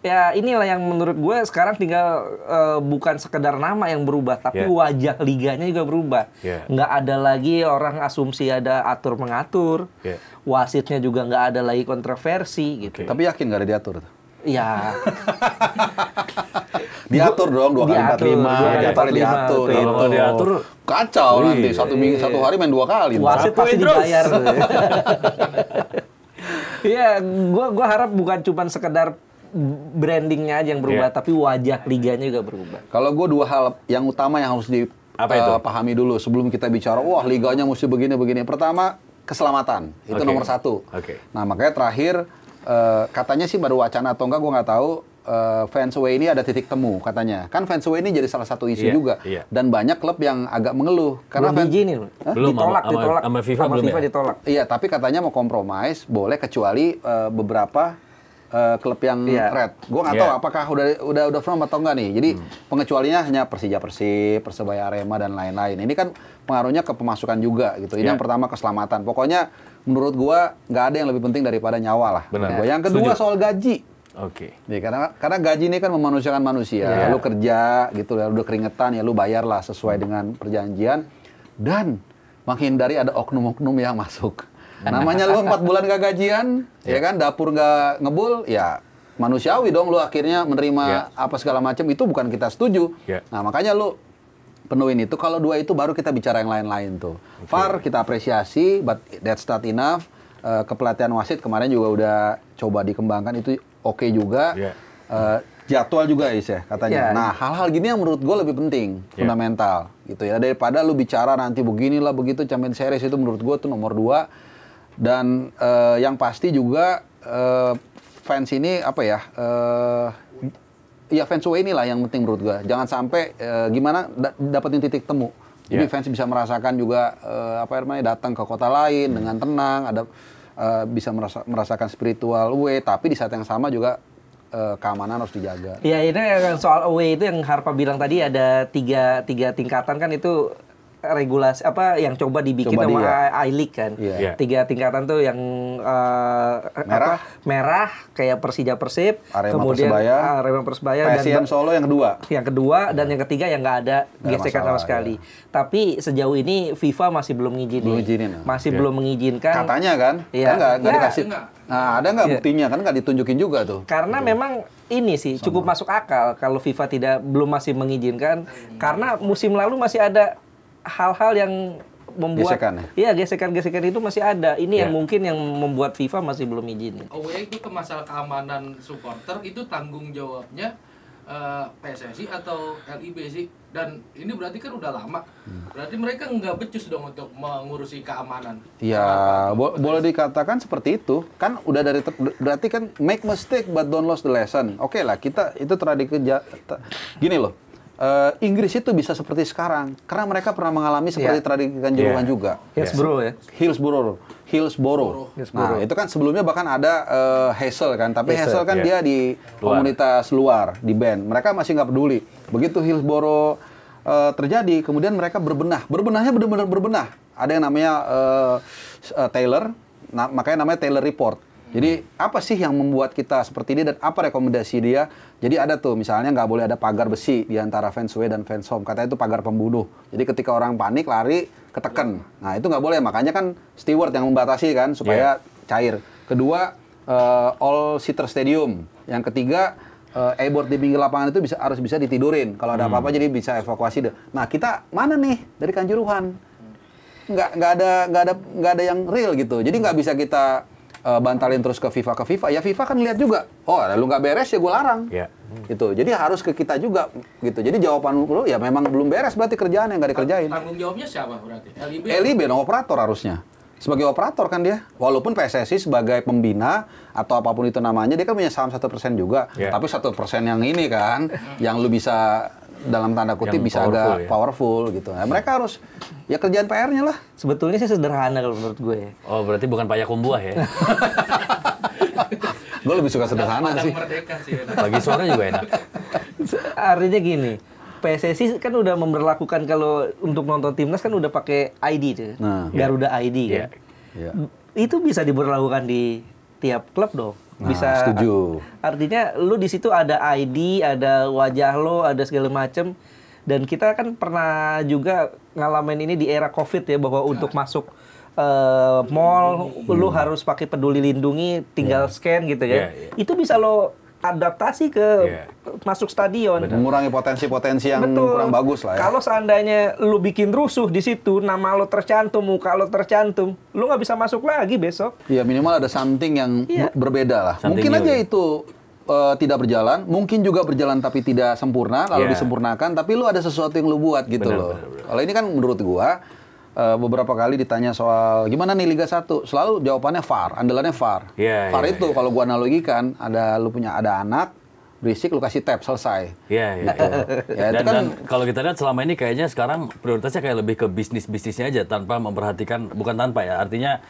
Ya inilah yang menurut gue sekarang tinggal bukan sekedar nama yang berubah, tapi wajah liganya juga berubah. Nggak ada lagi orang asumsi ada atur-mengatur. Wasitnya juga nggak ada lagi kontroversi gitu. Tapi yakin nggak ada diatur tuh? Ya. Diatur dong 2x45, jadwalnya diatur. Kalau nggak diatur kacau nanti satu hari main 2 kali. Wasit pasti dibayar. Iya, gua harap bukan cuma sekedar brandingnya aja yang berubah, tapi wajah liganya juga berubah. Kalau gue 2 hal yang utama yang harus dipahami dulu sebelum kita bicara, wah liganya mesti begini-begini. Pertama, keselamatan. Itu nomor 1. Nah, makanya terakhir, katanya sih baru wacana atau enggak, gue nggak tahu, fansway ini ada titik temu katanya. Kan fansway ini jadi salah satu isu juga. Dan banyak klub yang agak mengeluh. Karena belum ditolak. Sama FIFA ditolak. Iya, tapi katanya mau kompromis, boleh kecuali beberapa klub yang red. Gue nggak tahu apakah udah firm atau enggak nih. Jadi pengecualinya hanya Persija Persib, Persebaya Arema dan lain-lain. Ini kan pengaruhnya ke pemasukan juga gitu. Ini yang pertama, keselamatan. Pokoknya menurut gue nggak ada yang lebih penting daripada nyawa lah. Yang kedua soal gaji. Nih, karena gaji ini kan memanusiakan manusia. Lu kerja gitu, lu udah keringetan ya lu bayarlah sesuai dengan perjanjian dan menghindari ada oknum-oknum yang masuk. Namanya lu 4 bulan gak gajian, ya kan, dapur gak ngebul, ya manusiawi dong lu akhirnya menerima apa segala macam, itu bukan kita setuju. Nah, makanya lu penuhin itu. Kalau 2 itu baru kita bicara yang lain-lain tuh. VAR kita apresiasi, but that's not enough. Kepelatihan wasit kemarin juga udah coba dikembangkan, itu oke juga. Jadwal juga ya katanya. Nah, hal-hal gini yang menurut gue lebih penting, fundamental gitu ya, daripada lu bicara nanti beginilah begitu Champions Series. Itu menurut gue tuh nomor 2. Dan yang pasti juga fans ini apa ya? Ya fansway inilah yang penting menurut gue. Jangan sampai gimana dapetin titik temu. Jadi fans bisa merasakan juga datang ke kota lain dengan tenang, ada bisa merasakan spiritual away, tapi di saat yang sama juga keamanan harus dijaga. Ya, ini soal away itu yang Harpa bilang tadi, ada tiga tingkatan kan, itu regulasi yang coba dibikin sama I-League kan. 3 tingkatan tuh yang merah kayak Persija Persib, kemudian Arema Persebaya, PSM Solo yang kedua. Dan yang ketiga yang nggak ada gesekan sama sekali. Tapi sejauh ini FIFA masih belum ngizinin. Belum mengizinkan. Katanya kan? Nggak dikasih. Nah, ada nggak buktinya? Kan nggak ditunjukin juga tuh. Karena memang ini sih cukup masuk akal kalau FIFA belum masih mengizinkan, karena musim lalu masih ada hal-hal yang membuat gesekan-gesekan itu masih ada. Ini yang mungkin yang membuat FIFA masih belum izin. Itu ke masalah keamanan supporter, itu tanggung jawabnya PSSI atau LIB sih. Dan ini berarti kan udah lama. Berarti mereka nggak becus dong untuk mengurusi keamanan. Ya, boleh dikatakan seperti itu. Kan udah berarti kan make mistake but don't lose the lesson. Oke lah, kita itu gini loh. Inggris itu bisa seperti sekarang karena mereka pernah mengalami seperti tragedi Kanjuruhan juga. Hillsborough. Nah, itu kan sebelumnya bahkan ada Hassel kan, tapi Hassel kan dia di komunitas luar, di band. Mereka masih nggak peduli. Begitu Hillsborough terjadi, kemudian mereka berbenahnya benar-benar berbenah. Ada yang namanya Taylor, makanya namanya Taylor Report. Jadi apa sih yang membuat kita seperti ini dan apa rekomendasi dia? Jadi ada tuh misalnya nggak boleh ada pagar besi di antara fans away dan fans home. Katanya itu pagar pembunuh. Jadi ketika orang panik lari keteken. Nah itu nggak boleh. Makanya kan steward yang membatasi kan supaya cair. Kedua all seater stadium. Yang ketiga e-board di pinggir lapangan itu harus bisa ditidurin. Kalau ada apa-apa jadi bisa evakuasi deh. Nah kita mana nih dari Kanjuruhan? Nggak ada yang real gitu. Jadi nggak bisa kita bantalin terus ke FIFA. Ya FIFA kan lihat juga. Oh, lu nggak beres ya gue larang. Gitu. Jadi harus ke kita juga gitu. Jadi jawaban lu ya memang belum beres berarti kerjaan yang nggak dikerjain. Tanggung jawabnya siapa berarti? LIB dong, operator harusnya. Sebagai operator kan dia. Walaupun PSSI sebagai pembina atau apapun itu namanya, dia kan punya saham 1% juga. Tapi 1% yang ini kan, yang lu bisa dalam tanda kutip yang bisa agak powerful gitu. Nah, mereka harus ya kerjaan PR-nya lah. Sebetulnya sih sederhana kalau menurut gue. Oh, berarti bukan payakumbuah ya? Gue lebih suka sederhana sih. Merdeka sih. Bagi suara juga enak. Artinya gini, PSSI kan udah memberlakukan kalau untuk nonton timnas kan udah pakai ID tuh, Garuda ID kan. Itu bisa diberlakukan di tiap klub dong. Bisa. Setuju. Artinya lu di situ ada ID, ada wajah lo, ada segala macem. Dan kita kan pernah juga ngalamin ini di era COVID ya, bahwa untuk masuk mall lu harus pakai Peduli Lindungi, tinggal scan gitu ya. Itu bisa lo adaptasi ke masuk stadion. Mengurangi potensi-potensi yang kurang bagus lah ya. Kalau seandainya lu bikin rusuh di situ, nama lo tercantum, muka lo tercantum, lu nggak bisa masuk lagi besok. Iya, minimal ada something yang berbeda lah. Mungkin aja itu tidak berjalan, mungkin juga berjalan tapi tidak sempurna, lalu disempurnakan, tapi lu ada sesuatu yang lu buat gitu loh. Kalau ini kan menurut gua beberapa kali ditanya soal gimana nih Liga 1, selalu jawabannya VAR, andalannya VAR. VAR itu kalau gua analogikan, lu punya anak berisik, lu kasih tap, selesai. Gitu. Dan kalau kita lihat selama ini kayaknya sekarang prioritasnya kayak lebih ke bisnisnya aja, tanpa memperhatikan, bukan tanpa ya, artinya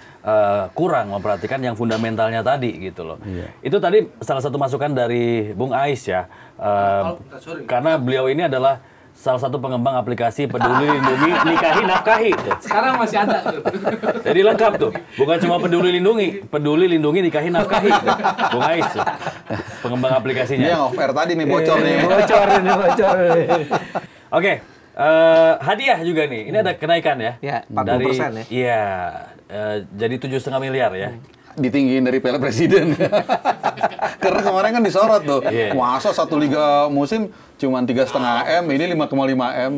kurang memperhatikan yang fundamentalnya tadi gitu loh. Itu tadi salah satu masukan dari Bung Ais ya, karena beliau ini adalah salah satu pengembang aplikasi Peduli Lindungi Nikahi Nafkahi. Sekarang masih ada tuh. Jadi lengkap tuh. Bukan cuma Peduli Lindungi Nikahi Nafkahi. Bung Ais tuh. Pengembang aplikasinya. Ini yang off-air tadi nih, bocor nih. Bocor. Oke. Hadiah juga nih. Ini ada kenaikan ya. Ya, 40% ya. Iya. Jadi 7,5 miliar ya. Ditinggiin dari Piala Presiden. Karena kemarin kan disorot tuh. Masa satu liga musim cuma 3,5 M, ini 5,5 M.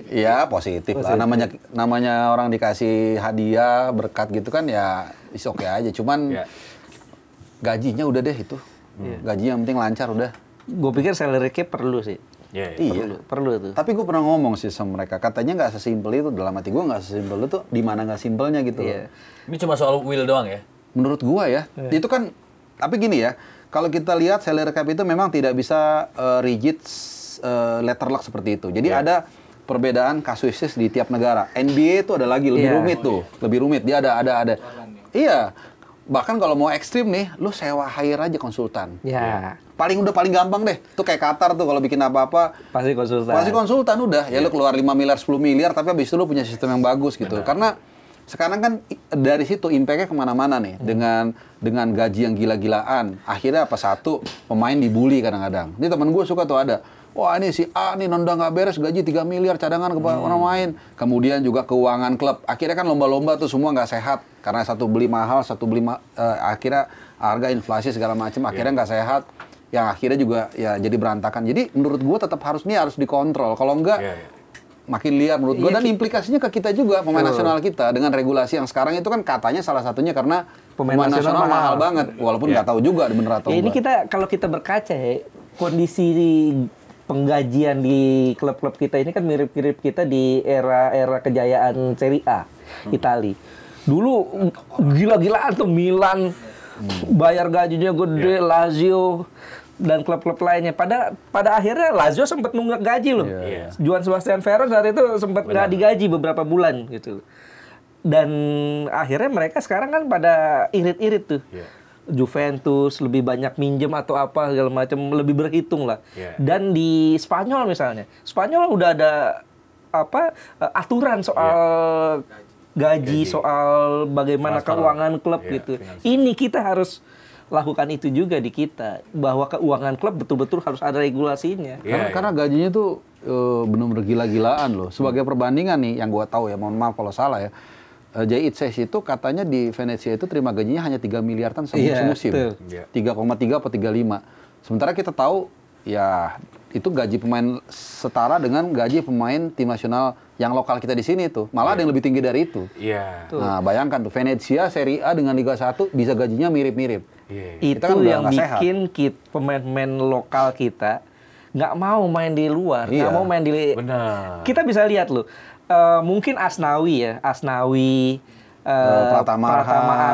Iya, positif lah. Namanya orang dikasih hadiah, berkat gitu kan ya is oke aja. Cuman gajinya udah deh itu. Gajinya yang penting lancar udah. Gue pikir salary cap perlu sih. Iya, perlu tuh. Tapi gue pernah ngomong sih sama mereka, katanya nggak sesimpel itu. Dalam hati gue nggak sesimpel itu, di mana nggak simpelnya gitu loh. Ini cuma soal will doang ya? Menurut gue ya, itu kan, tapi gini ya, kalau kita lihat salary cap itu memang tidak bisa rigid letterlock seperti itu. Jadi ada perbedaan kasuistis di tiap negara. NBA itu ada lagi, lebih rumit tuh. Lebih rumit, dia ada. Iya. Bahkan kalau mau ekstrim nih, lu sewa hire aja konsultan. Paling gampang deh. Tuh kayak Qatar tuh kalau bikin apa-apa pasti konsultan udah. Ya lu keluar 5 miliar, 10 miliar, tapi habis itu lu punya sistem yang bagus gitu. Karena sekarang kan dari situ impact-nya kemana-mana nih. Dengan gaji yang gila-gilaan. Akhirnya pemain dibully kadang-kadang. Ini temen gue suka tuh ada. Wah ini si A nih nendang nggak beres, gaji 3 miliar cadangan ke orang main. Kemudian juga keuangan klub. Akhirnya kan lomba-lomba tuh semua nggak sehat. Karena satu beli mahal, akhirnya harga inflasi segala macam. Akhirnya nggak sehat. Yang akhirnya juga ya jadi berantakan. Jadi menurut gue tetap harus dikontrol. Kalau enggak makin liar menurut gue. Dan implikasinya ke kita juga, pemain nasional kita. Dengan regulasi yang sekarang itu kan katanya salah satunya karena pemain nasional mahal banget. Walaupun nggak tahu juga bener atau enggak. Ini kalau kita berkaca ya, kondisi penggajian di klub-klub kita ini kan mirip-mirip kita di era kejayaan Serie A Itali. Dulu gila-gilaan tuh Milan bayar gajinya gede, Lazio dan klub-klub lainnya. Pada akhirnya Lazio sempat nunggak gaji loh. Juan Sebastian Veron saat itu sempat nggak digaji beberapa bulan gitu. Dan akhirnya mereka sekarang kan pada irit-irit tuh. Juventus lebih banyak minjem atau apa segala macam, lebih berhitung lah. Dan di Spanyol misalnya, Spanyol udah ada aturan soal gaji, soal bagaimana keuangan klub gitu. Ini kita harus lakukan itu juga di kita, bahwa keuangan klub betul-betul harus ada regulasinya. Karena gajinya tuh benar-benar gila-gilaan loh. Sebagai perbandingan nih, yang gua tahu ya, mohon maaf kalau salah ya. Jay Itzes itu katanya di Venezia itu terima gajinya hanya 3 miliaran semusim. 3,3 atau 3,5. Sementara kita tahu ya itu gaji pemain setara dengan gaji pemain tim nasional yang lokal kita di sini tuh. Malah ada yang lebih tinggi dari itu. Nah, bayangkan tuh Venezia Serie A dengan Liga 1 bisa gajinya mirip-mirip. Itu Kita kan udah yang nggak sehat. bikin pemain-pemain lokal kita nggak mau main di luar, nggak Iya. mau main di. Benar. Kita bisa lihat loh, mungkin Asnawi, Pratama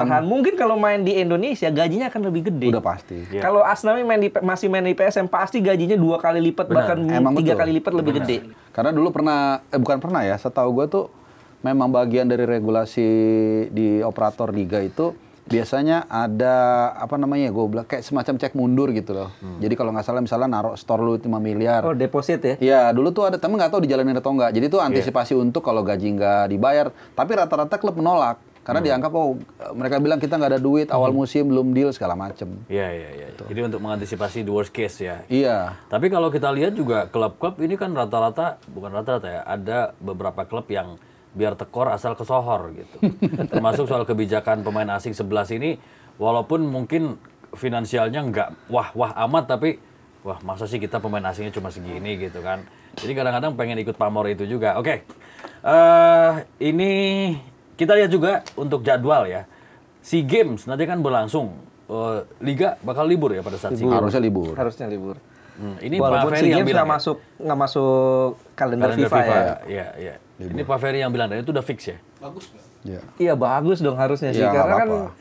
Arhan. Mungkin kalau main di Indonesia gajinya akan lebih gede. Udah pasti. Iya. Kalau Asnawi masih main di PSM pasti gajinya 2 kali lipat, bahkan Emang 3 betul. kali lipat lebih gede. Karena dulu bukan pernah ya, setahu gue tuh memang bagian dari regulasi di operator liga itu biasanya ada gue bilang kayak semacam cek mundur gitu loh. Jadi kalau nggak salah misalnya naruh store lu 5 miliar. Oh, deposit ya? Iya, dulu tuh ada, tapi nggak tahu dijalanin atau nggak. Jadi tuh antisipasi untuk kalau gaji nggak dibayar. Tapi rata-rata klub menolak. Karena dianggap, mereka bilang kita nggak ada duit, awal musim belum deal, segala macem. Iya. Jadi untuk mengantisipasi the worst case ya. Iya. Tapi kalau kita lihat juga klub-klub ini kan bukan rata-rata ya, ada beberapa klub yang biar tekor asal kesohor gitu. Termasuk soal kebijakan pemain asing 11 ini, walaupun mungkin finansialnya nggak wah amat, tapi masa sih kita pemain asingnya cuma segini gitu kan. Jadi kadang-kadang pengen ikut pamor itu juga. Oke. Ini kita lihat juga untuk jadwal ya. SEA Games nanti kan berlangsung. Liga bakal libur ya pada saat SEA Games. Harusnya libur. Ini Walaupun Pak SEA Ferry yang Games bilang nggak masuk kalender FIFA ya. Iya. Ini Pak Ferry yang bilang, dan itu udah fix ya? Bagus nggak? Iya. Iya bagus dong harusnya sih, Iya, karena nggak kan apa-apa.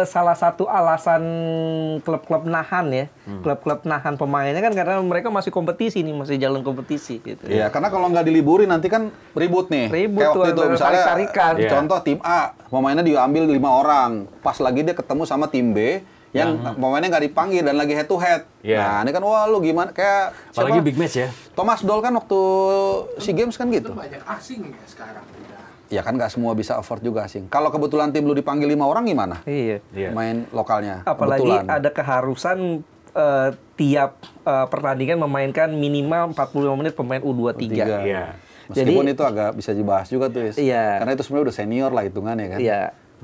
salah satu alasan klub-klub nahan ya, klub-klub nahan pemainnya kan karena mereka masih kompetisi nih, masih jalan kompetisi gitu. Iya, karena kalau nggak diliburin nanti kan ribut nih. Ribut Kayak tuh, waktu itu ada misalnya tarik-tarikan. Iya. contoh tim A, pemainnya diambil 5 orang. Pas lagi dia ketemu sama tim B yang pemainnya nggak dipanggil dan lagi head to head. Iya. Nah, ini kan wah lu gimana kayak Apalagi big match ya? Thomas Doll kan waktu SEA Games kan gitu. Itu banyak asing ya sekarang. Udah. Ya kan nggak semua bisa afford juga asing. Kalau kebetulan tim lu dipanggil 5 orang gimana? Iya. Iya. Main lokalnya. Apalagi kebetulan. ada keharusan tiap pertandingan memainkan minimal 45 menit pemain U23. Iya. Meskipun Jadi- itu agak bisa dibahas juga tuh, Is. Iya. Karena itu sebenarnya udah senior lah hitungannya kan. Iya.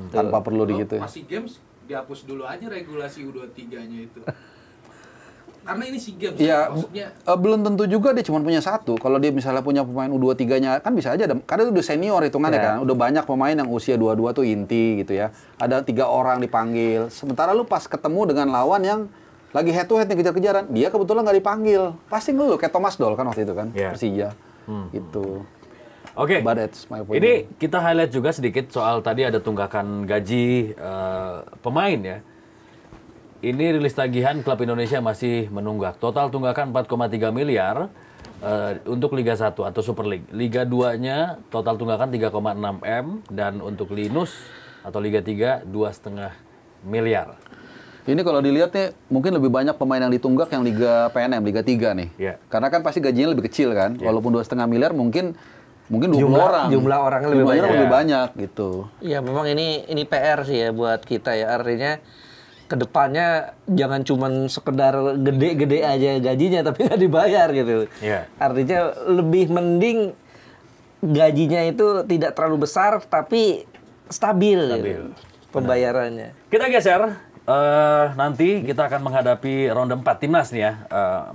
Tanpa perlu gitu ya. Masih games dihapus dulu aja regulasi U23-nya itu. Karena ini SEA Games, Iya, maksudnya belum tentu juga dia cuma punya satu. Kalau dia misalnya punya pemain U23-nya, kan bisa aja. Karena itu udah senior hitungannya Iya. kan. Udah banyak pemain yang usia 22 tuh inti gitu ya. Ada 3 orang dipanggil. Sementara lu pas ketemu dengan lawan yang lagi head to head yang kejar-kejaran, dia kebetulan nggak dipanggil. Pasti ngeluh, kayak Thomas Doll kan waktu itu kan, Iya. Persija. Gitu. Oke. But that's my point. Ini kita highlight juga sedikit soal tadi ada tunggakan gaji pemain ya. Ini rilis tagihan klub Indonesia masih menunggak. Total tunggakan 4,3 miliar untuk Liga 1 atau Super League. Liga 2-nya total tunggakan 3,6 M dan untuk Linus atau Liga 3 2,5 miliar. Ini kalau dilihat nih, mungkin lebih banyak pemain yang ditunggak yang Liga PNM, Liga 3 nih. Iya. Karena kan pasti gajinya lebih kecil kan. Walaupun 2,5 miliar mungkin 20 orang. Jumlah orangnya lebih Jumlahnya banyak. lebih banyak gitu. Iya, memang ini PR sih ya buat kita ya. Artinya kedepannya jangan cuman sekedar gede-gede aja gajinya tapi nggak dibayar gitu. Iya. Artinya lebih mending gajinya itu tidak terlalu besar tapi stabil. Gitu, pembayarannya. Kita geser. Nanti kita akan menghadapi ronde 4 timnas nih ya.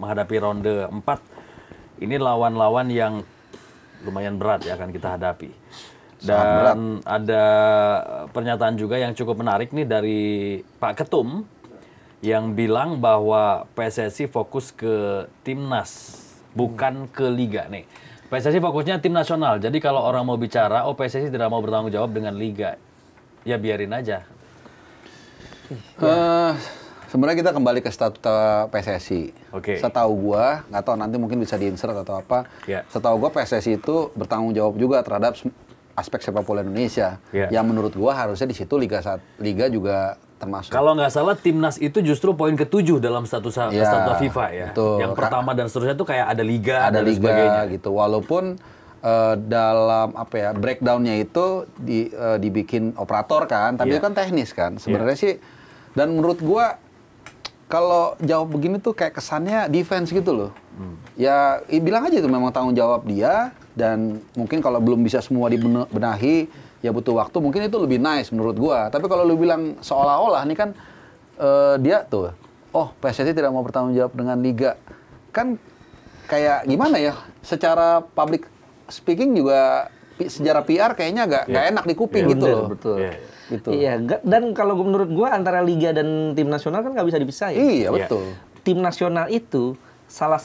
Menghadapi ronde 4. Ini lawan-lawan yang lumayan berat ya akan kita hadapi. Dan ada pernyataan juga yang cukup menarik nih dari Pak Ketum yang bilang bahwa PSSI fokus ke timnas bukan ke liga nih. PSSI fokusnya tim nasional. Jadi kalau orang mau bicara, PSSI tidak mau bertanggung jawab dengan liga. Ya biarin aja. Sebenarnya kita kembali ke statuta PSSI. Oke. Setahu gua, nggak tahu nanti mungkin bisa diinsert atau apa. Ya. Setahu gua PSSI itu bertanggung jawab juga terhadap aspek sepak bola Indonesia. Ya. Yang menurut gua harusnya di situ liga juga termasuk. Kalau nggak salah timnas itu justru poin ke-7 dalam statuta FIFA ya. betul. Yang pertama dan seterusnya itu kayak ada liga ada dan liga sebagainya. gitu. Walaupun dalam breakdownnya itu dibikin operator kan, tapi Iya. itu kan teknis kan. Sebenarnya sih, dan menurut gua kalau jawab begini tuh kayak kesannya defense gitu loh. Ya bilang aja itu memang tanggung jawab dia, dan mungkin kalau belum bisa semua dibenahi ya butuh waktu, mungkin itu lebih nice menurut gua. Tapi kalau lu bilang seolah-olah nih kan dia tuh, PSSI tidak mau bertanggung jawab dengan liga, kan kayak gimana ya, secara public speaking juga sejarah PR kayaknya nggak enak di kuping gitu loh. Betul. Gitu. Iya, dan kalau menurut gua antara liga dan tim nasional kan nggak bisa dipisah ya. Iya, betul. Tim nasional itu salah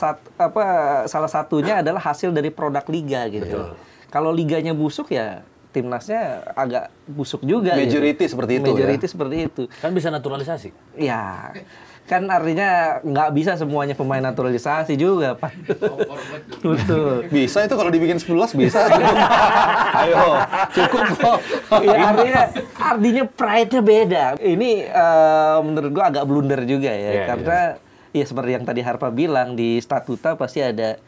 satunya adalah hasil dari produk liga gitu. Kalau liganya busuk ya timnasnya agak busuk juga. Majority gitu. seperti itu. Majority seperti itu. Kan bisa naturalisasi. Ya. Kan artinya nggak bisa semuanya pemain naturalisasi juga, Pak. Betul. Bisa itu kalau dibikin 11 bisa. Ayo, cukup kok. Ya, artinya pride-nya beda. Ini menurut gua agak blunder juga ya, karena ya seperti yang tadi Harpa bilang di statuta pasti ada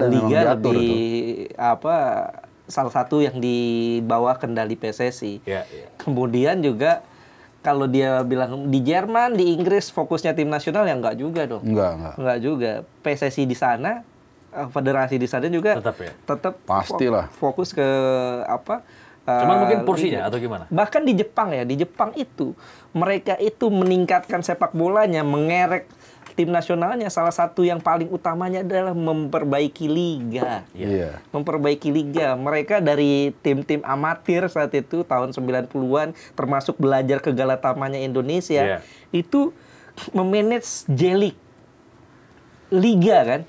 liga lebih salah satu yang di bawah kendali PSSI. Kemudian juga kalau dia bilang di Jerman, di Inggris fokusnya tim nasional ya enggak juga dong. Enggak juga. PSSI di sana, federasi di sana juga tetap pastilah fokus ke Cuman mungkin porsinya atau gimana? Bahkan di Jepang ya, di Jepang itu mereka itu meningkatkan sepak bolanya, mengerek tim nasionalnya. Salah satu yang paling utamanya adalah memperbaiki liga. Memperbaiki liga. Mereka dari tim-tim amatir saat itu tahun 90-an termasuk belajar ke Galatamanya Indonesia itu memanage J-League liga kan.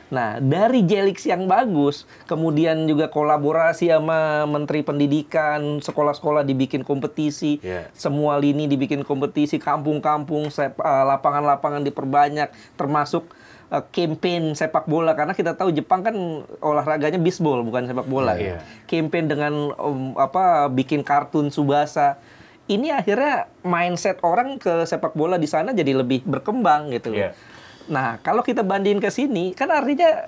Nah, dari J-League yang bagus, kemudian juga kolaborasi sama Menteri Pendidikan, sekolah-sekolah dibikin kompetisi, semua lini dibikin kompetisi, kampung-kampung, lapangan-lapangan diperbanyak, termasuk campaign sepak bola. Karena kita tahu Jepang kan olahraganya bisbol, bukan sepak bola. Campaign dengan bikin kartun Tsubasa. Ini akhirnya mindset orang ke sepak bola di sana jadi lebih berkembang gitu loh. Nah, kalau kita bandingin ke sini, kan artinya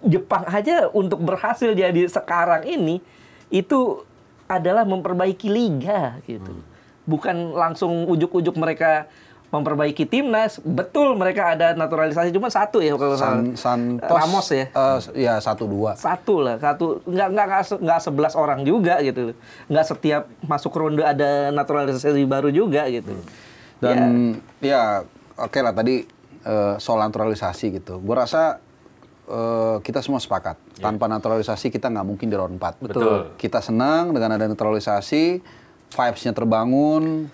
Jepang aja untuk berhasil jadi sekarang ini, itu adalah memperbaiki liga, gitu. Bukan langsung ujuk-ujuk mereka memperbaiki timnas. Betul mereka ada naturalisasi, cuma satu ya kalau Santos, Ramos ya. Ya 1-2. Satu. Nggak 11 orang juga gitu. Nggak setiap masuk ronde ada naturalisasi baru juga gitu. Dan ya oke lah tadi soal naturalisasi gitu. Gue rasa kita semua sepakat. Tanpa naturalisasi kita nggak mungkin di round 4. Betul. Kita senang dengan ada naturalisasi, vibes-nya terbangun,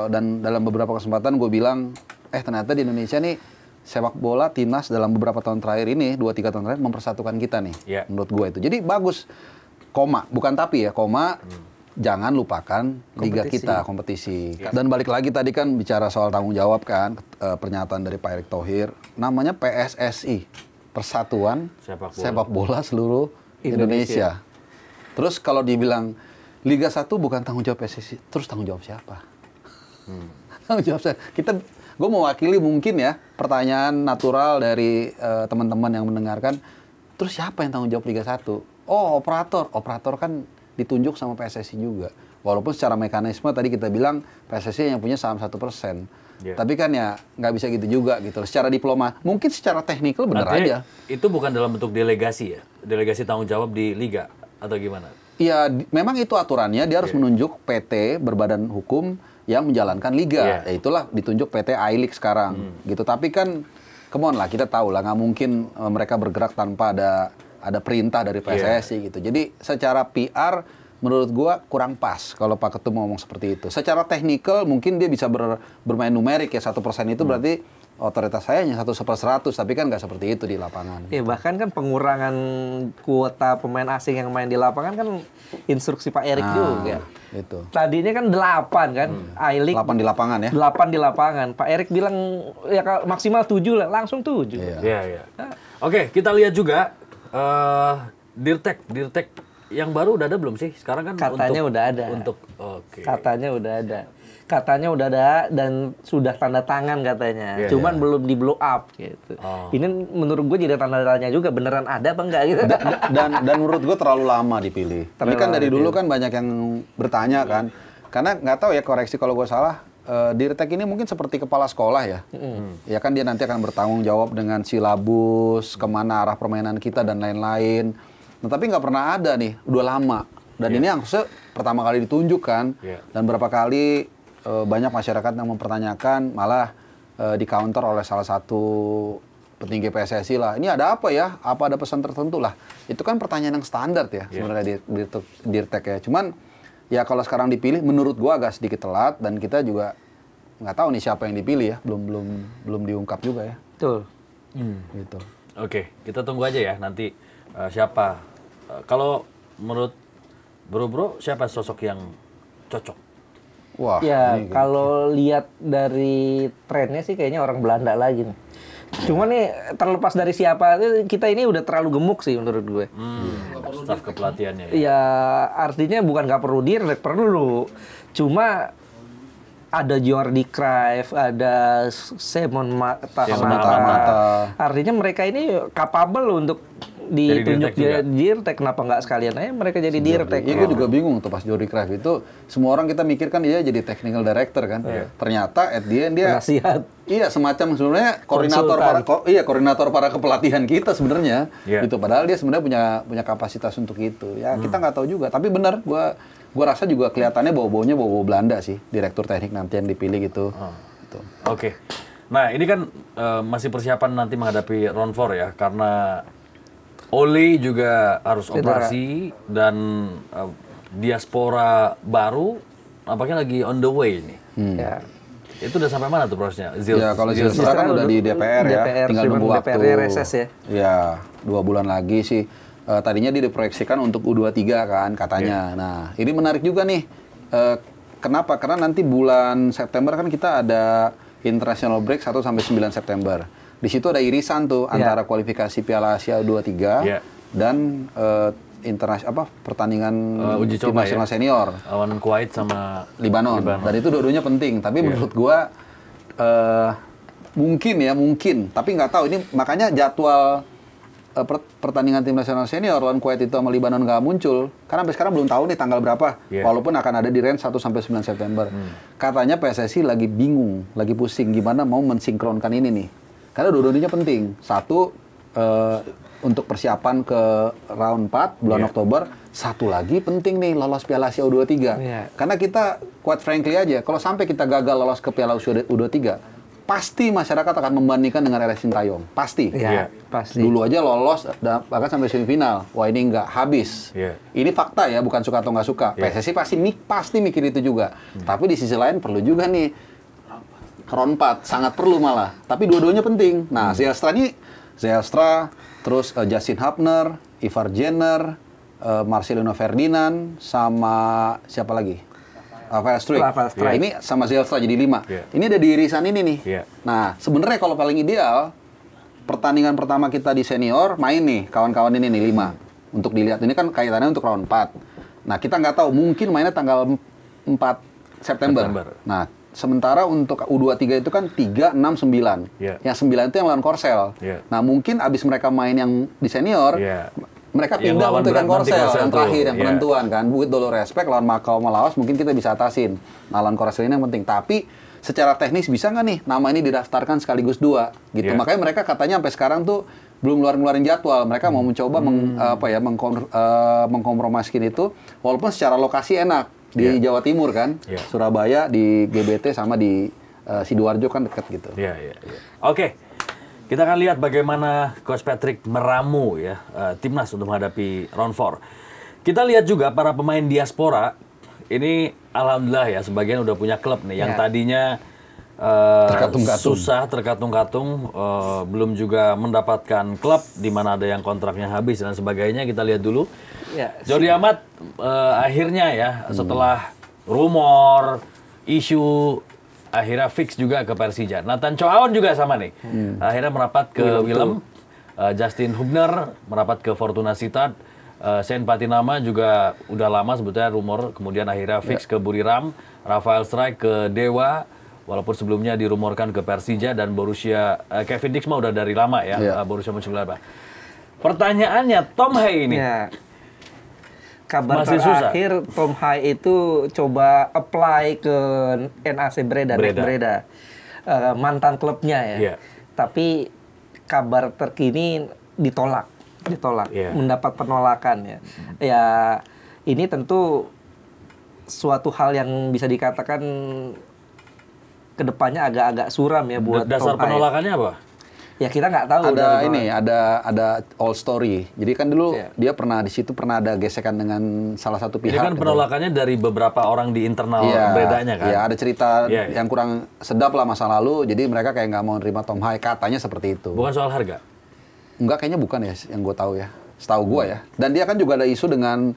dan dalam beberapa kesempatan gue bilang, ternyata di Indonesia nih sepak bola timnas dalam beberapa tahun terakhir ini, 2-3 tahun terakhir mempersatukan kita nih. Menurut gue itu. Jadi bagus. Bukan tapi ya, jangan lupakan liga kita, kompetisi. Dan balik lagi tadi kan bicara soal tanggung jawab kan, pernyataan dari Pak Erick Thohir, namanya PSSI, Persatuan Sepak Bola Seluruh Indonesia. Terus kalau dibilang Liga 1 bukan tanggung jawab PSSI, terus tanggung jawab siapa? Tanggung jawab siapa? Gue mewakili mungkin ya, pertanyaan natural dari teman-teman yang mendengarkan, terus siapa yang tanggung jawab Liga 1? Oh, operator kan ditunjuk sama PSSI juga. Walaupun secara mekanisme tadi kita bilang PSSI yang punya saham 1%. Tapi kan ya nggak bisa gitu juga gitu. Secara diploma, mungkin secara teknikal benar aja. Itu bukan dalam bentuk delegasi ya? Delegasi tanggung jawab di liga atau gimana? Iya, memang itu aturannya. Dia harus menunjuk PT berbadan hukum yang menjalankan liga. Ya itulah ditunjuk PT I-League sekarang. Gitu. Tapi kan, come on lah, kita tahu lah nggak mungkin mereka bergerak tanpa ada perintah dari PSSI gitu. Jadi secara PR menurut gua kurang pas kalau Pak Ketum ngomong seperti itu. Secara teknikal mungkin dia bisa bermain numerik ya, 1% itu berarti otoritas saya hanya 1/100, tapi kan nggak seperti itu di lapangan. Ya bahkan kan pengurangan kuota pemain asing yang main di lapangan kan instruksi Pak Erick juga. Itu. Tadinya kan 8 kan, I-League 8 di lapangan ya. 8 di lapangan. Pak Erick bilang ya maksimal 7 lah, langsung 7. Iya. Oke, kita lihat juga Dirtek yang baru udah ada belum sih? Sekarang kan katanya udah ada. Katanya udah ada dan sudah tanda tangan katanya. Cuman belum di blow up gitu. Ini menurut gue jadi tanda tanya juga, beneran ada apa enggak gitu. Dan menurut gue terlalu lama dipilih. Ini kan dari dulu kan banyak yang bertanya kan. Karena nggak tahu ya, koreksi kalau gue salah. Dirtek ini mungkin seperti kepala sekolah ya. Ya kan dia nanti akan bertanggung jawab dengan silabus, kemana arah permainan kita dan lain-lain. Nah, tapi nggak pernah ada nih, udah lama. Dan ini harusnya pertama kali ditunjuk kan. Dan berapa kali banyak masyarakat yang mempertanyakan, malah di counter oleh salah satu petinggi PSSI lah. Ini ada apa ya? Apa ada pesan tertentu lah? Itu kan pertanyaan yang standar ya sebenarnya di Dirtek ya. Cuman ya kalau sekarang dipilih, menurut gua agak sedikit telat dan kita juga nggak tahu nih siapa yang dipilih ya. Belum diungkap juga ya. Betul. Gitu. Oke, kita tunggu aja ya nanti siapa. Kalau menurut Bro siapa sosok yang cocok? Wah. Ya kalau lihat dari trennya sih kayaknya orang Belanda lagi nih. Cuma nih terlepas dari siapa, kita ini udah terlalu gemuk sih menurut gue. Staf kepelatihannya ya. Ya artinya bukan nggak perlu direct, perlu. Cuma ada Jordi Cruyff, ada Simon Mata. Artinya mereka ini capable untuk ditunjuk jadi Dirtek. Kenapa nggak sekalian aja mereka jadi Dirtek? Iya, gue juga bingung tuh pas Jordi Cruyff itu. Semua orang kita mikirkan dia jadi technical director kan. Ternyata at the end dia penasihat. Iya, semacam sebenarnya koordinator para kepelatihan kita sebenarnya. Gitu. Padahal dia sebenarnya punya kapasitas untuk itu. Ya kita nggak tahu juga. Tapi benar, gua rasa juga kelihatannya bau-baunya bau Belanda sih, direktur teknik nanti yang dipilih gitu. Gitu. Oke. Nah, ini kan masih persiapan nanti menghadapi Round 4 ya, karena Oli juga harus operasi dan diaspora baru nampaknya lagi on the way ini. Ya. Itu udah sampai mana tuh prosesnya? Ya, kalau Zilstra kan udah di DPR ya, tinggal nunggu waktu. DPR reses ya. Ya, 2 bulan lagi sih. Tadinya dia diproyeksikan untuk U23 kan katanya. Nah, ini menarik juga nih. Kenapa? Karena nanti bulan September kan kita ada international break 1 sampai 9 September. Di situ ada irisan tuh antara kualifikasi Piala Asia U23 dan pertandingan uji tim coba nasional senior lawan Kuwait sama Libanon. Dan itu dua-duanya penting. Tapi menurut gua mungkin, tapi nggak tahu ini makanya jadwal pertandingan tim nasional senior lawan Kuwait itu sama Libanon nggak muncul. Karena sampai sekarang belum tahu nih tanggal berapa. Walaupun akan ada di range 1 sampai 9 September. Katanya PSSI lagi bingung, lagi pusing gimana mau mensinkronkan ini nih. Karena dua-duanya penting. Satu, untuk persiapan ke round 4 bulan Oktober. Satu lagi penting nih, lolos Piala Asia U23. Karena kita, quite frankly aja, kalau sampai kita gagal lolos ke Piala Asia U23, pasti masyarakat akan membandingkan dengan RS Sintayong. Pasti. Pasti. Dulu aja lolos, bahkan sampai semifinal. Wah, ini nggak habis. Ini fakta ya, bukan suka atau nggak suka. PSSI pasti mikir itu juga. Tapi di sisi lain perlu juga nih, round 4 sangat perlu malah. Tapi dua-duanya penting. Nah, Zelstra, terus Justin Hubner, Ivar Jenner, Marcelino Ferdinand, sama siapa lagi? Rafael Struijk. Ini sama Zelstra jadi 5. Ini ada di irisan ini nih. Nah, sebenarnya kalau paling ideal, pertandingan pertama kita di senior, main nih, kawan-kawan ini nih 5. Untuk dilihat, ini kan kaitannya untuk round 4. Nah, kita nggak tahu, mungkin mainnya tanggal 4 September. Nah, sementara untuk U23 itu kan 3, 6, 9. Yang 9 itu yang lawan Korsel. Nah, mungkin abis mereka main yang di senior, mereka pindah untuk yang Korsel, yang terakhir, yang penentuan kan. With dulu respect, lawan Macau sama Laos mungkin kita bisa atasin. Nah, lawan Korsel ini yang penting. Tapi secara teknis bisa nggak nih nama ini didaftarkan sekaligus 2? Gitu. Makanya mereka katanya sampai sekarang tuh belum ngeluarin jadwal. Mereka mau mencoba mengkompromasikan itu, walaupun secara lokasi enak. Di Jawa Timur kan, Surabaya, di GBT, sama di Sidoarjo kan dekat gitu. Oke, kita akan lihat bagaimana Coach Patrick meramu ya timnas untuk menghadapi round 4. Kita lihat juga para pemain diaspora ini, alhamdulillah ya, sebagian udah punya klub nih. Yang tadinya susah, terkatung-katung, belum juga mendapatkan klub, di mana ada yang kontraknya habis dan sebagainya. Kita lihat dulu. Jordi Amat akhirnya ya, setelah rumor, isu, akhirnya fix juga ke Persija. Nathan Chow juga sama nih. Akhirnya merapat ke Willem. Justin Hubner merapat ke Fortuna Sittard. Sen Patinama juga udah lama sebetulnya rumor, kemudian akhirnya fix ke Buriram. Rafael Struijk ke Dewa, walaupun sebelumnya dirumorkan ke Persija, dan Borussia. Kevin Dix mah udah dari lama ya, Borussia Mönchengladbach. Pertanyaannya, Tom Hai ini kabar masih terakhir susah. Tom Hai itu coba apply ke NAC Breda. Mantan klubnya ya. Tapi kabar terkini ditolak, mendapat penolakan ya. Ya, ini tentu suatu hal yang bisa dikatakan kedepannya agak-agak suram ya buat dasar Tom Hai. penolakannya apa? Ya kita nggak tahu. Ada all story. Jadi kan dulu dia pernah di situ pernah ada gesekan dengan salah satu pihak. Ini kan penolakannya dari beberapa orang di internal beredanya kan. Iya, ada cerita yang kurang sedap lah masa lalu. Jadi mereka kayak nggak mau nerima Tom Hai, katanya seperti itu. Bukan soal harga? Enggak, kayaknya bukan ya, yang gue tahu ya. Setahu gue ya. Dan dia kan juga ada isu dengan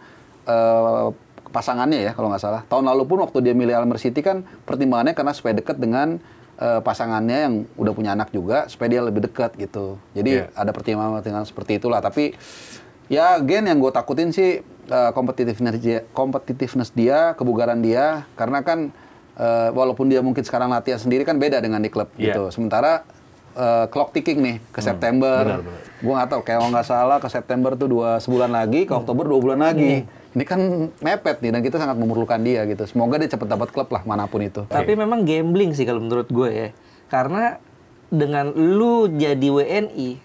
pasangannya ya, kalau nggak salah. Tahun lalu pun waktu dia milih Almer City kan pertimbangannya karena supaya dekat dengan pasangannya yang udah punya anak juga, supaya dia lebih dekat gitu. Jadi ada pertimbangan seperti itulah. Tapi ya Gen yang gue takutin sih competitiveness dia, kebugaran dia. Karena kan walaupun dia mungkin sekarang latihan sendiri kan beda dengan di klub gitu. Sementara clock ticking nih ke September. Gue nggak tahu, kalau nggak salah ke September tuh sebulan lagi, ke Oktober 2 bulan lagi. Ini kan mepet nih dan kita sangat memerlukan dia gitu. Semoga dia cepat dapat klub lah manapun itu. Tapi memang gambling sih kalau menurut gue ya. Karena dengan lu jadi WNI,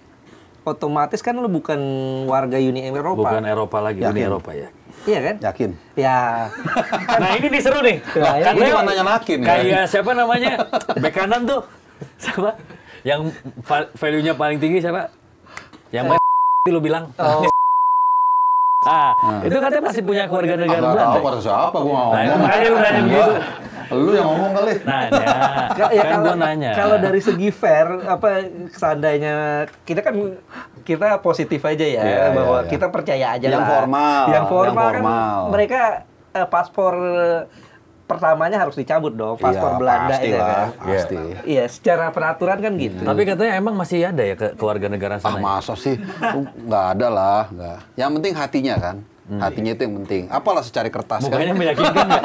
otomatis kan lu bukan warga Uni Eropa. Bukan Eropa lagi, Uni Eropa ya. Iya kan? Yakin? Ya. Nah ini nih seru nih. Kan dia cuma nanya-nakin ya. Kayak siapa namanya? Bek kanan tuh. Siapa? Yang value-nya paling tinggi siapa? Yang main lu bilang. Itu katanya masih punya keluarga negara Belanda. Tahu siapa gua ngomong. Nah, itu makanya lu nanya begitu. Lu yang ngomong kali. Nanya. Kan gua nanya. Kalau dari segi fair, seandainya kita positif aja ya, bahwa kita percaya aja yang lah. Formal. Yang formal kan mereka paspor pertamanya harus dicabut dong, paspor Belanda itu kan. Pasti. Iya, secara peraturan kan gitu. Tapi katanya emang masih ada ya keluarga negara sana. Masa sih? Nggak ada lah, nggak. Yang penting hatinya kan. Hatinya itu yang penting. Apalah secari kertas mukanya kan. meyakinkan nggak?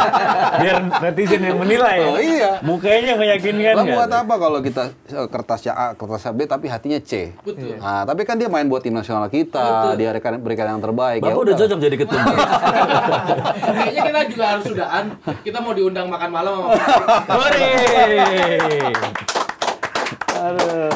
Biar netizen yang menilai ya. Oh iya. Mukanya meyakinkan Lah nggak? buat apa kalau kita kertasnya A, kertasnya B, tapi hatinya C. Betul. Nah, tapi kan dia main buat tim nasional kita, dia berikan yang terbaik. Bapak udah cocok jadi ketum. Kayaknya kita juga harus sudahan. Kita mau diundang makan malam sama Hore! Aduh.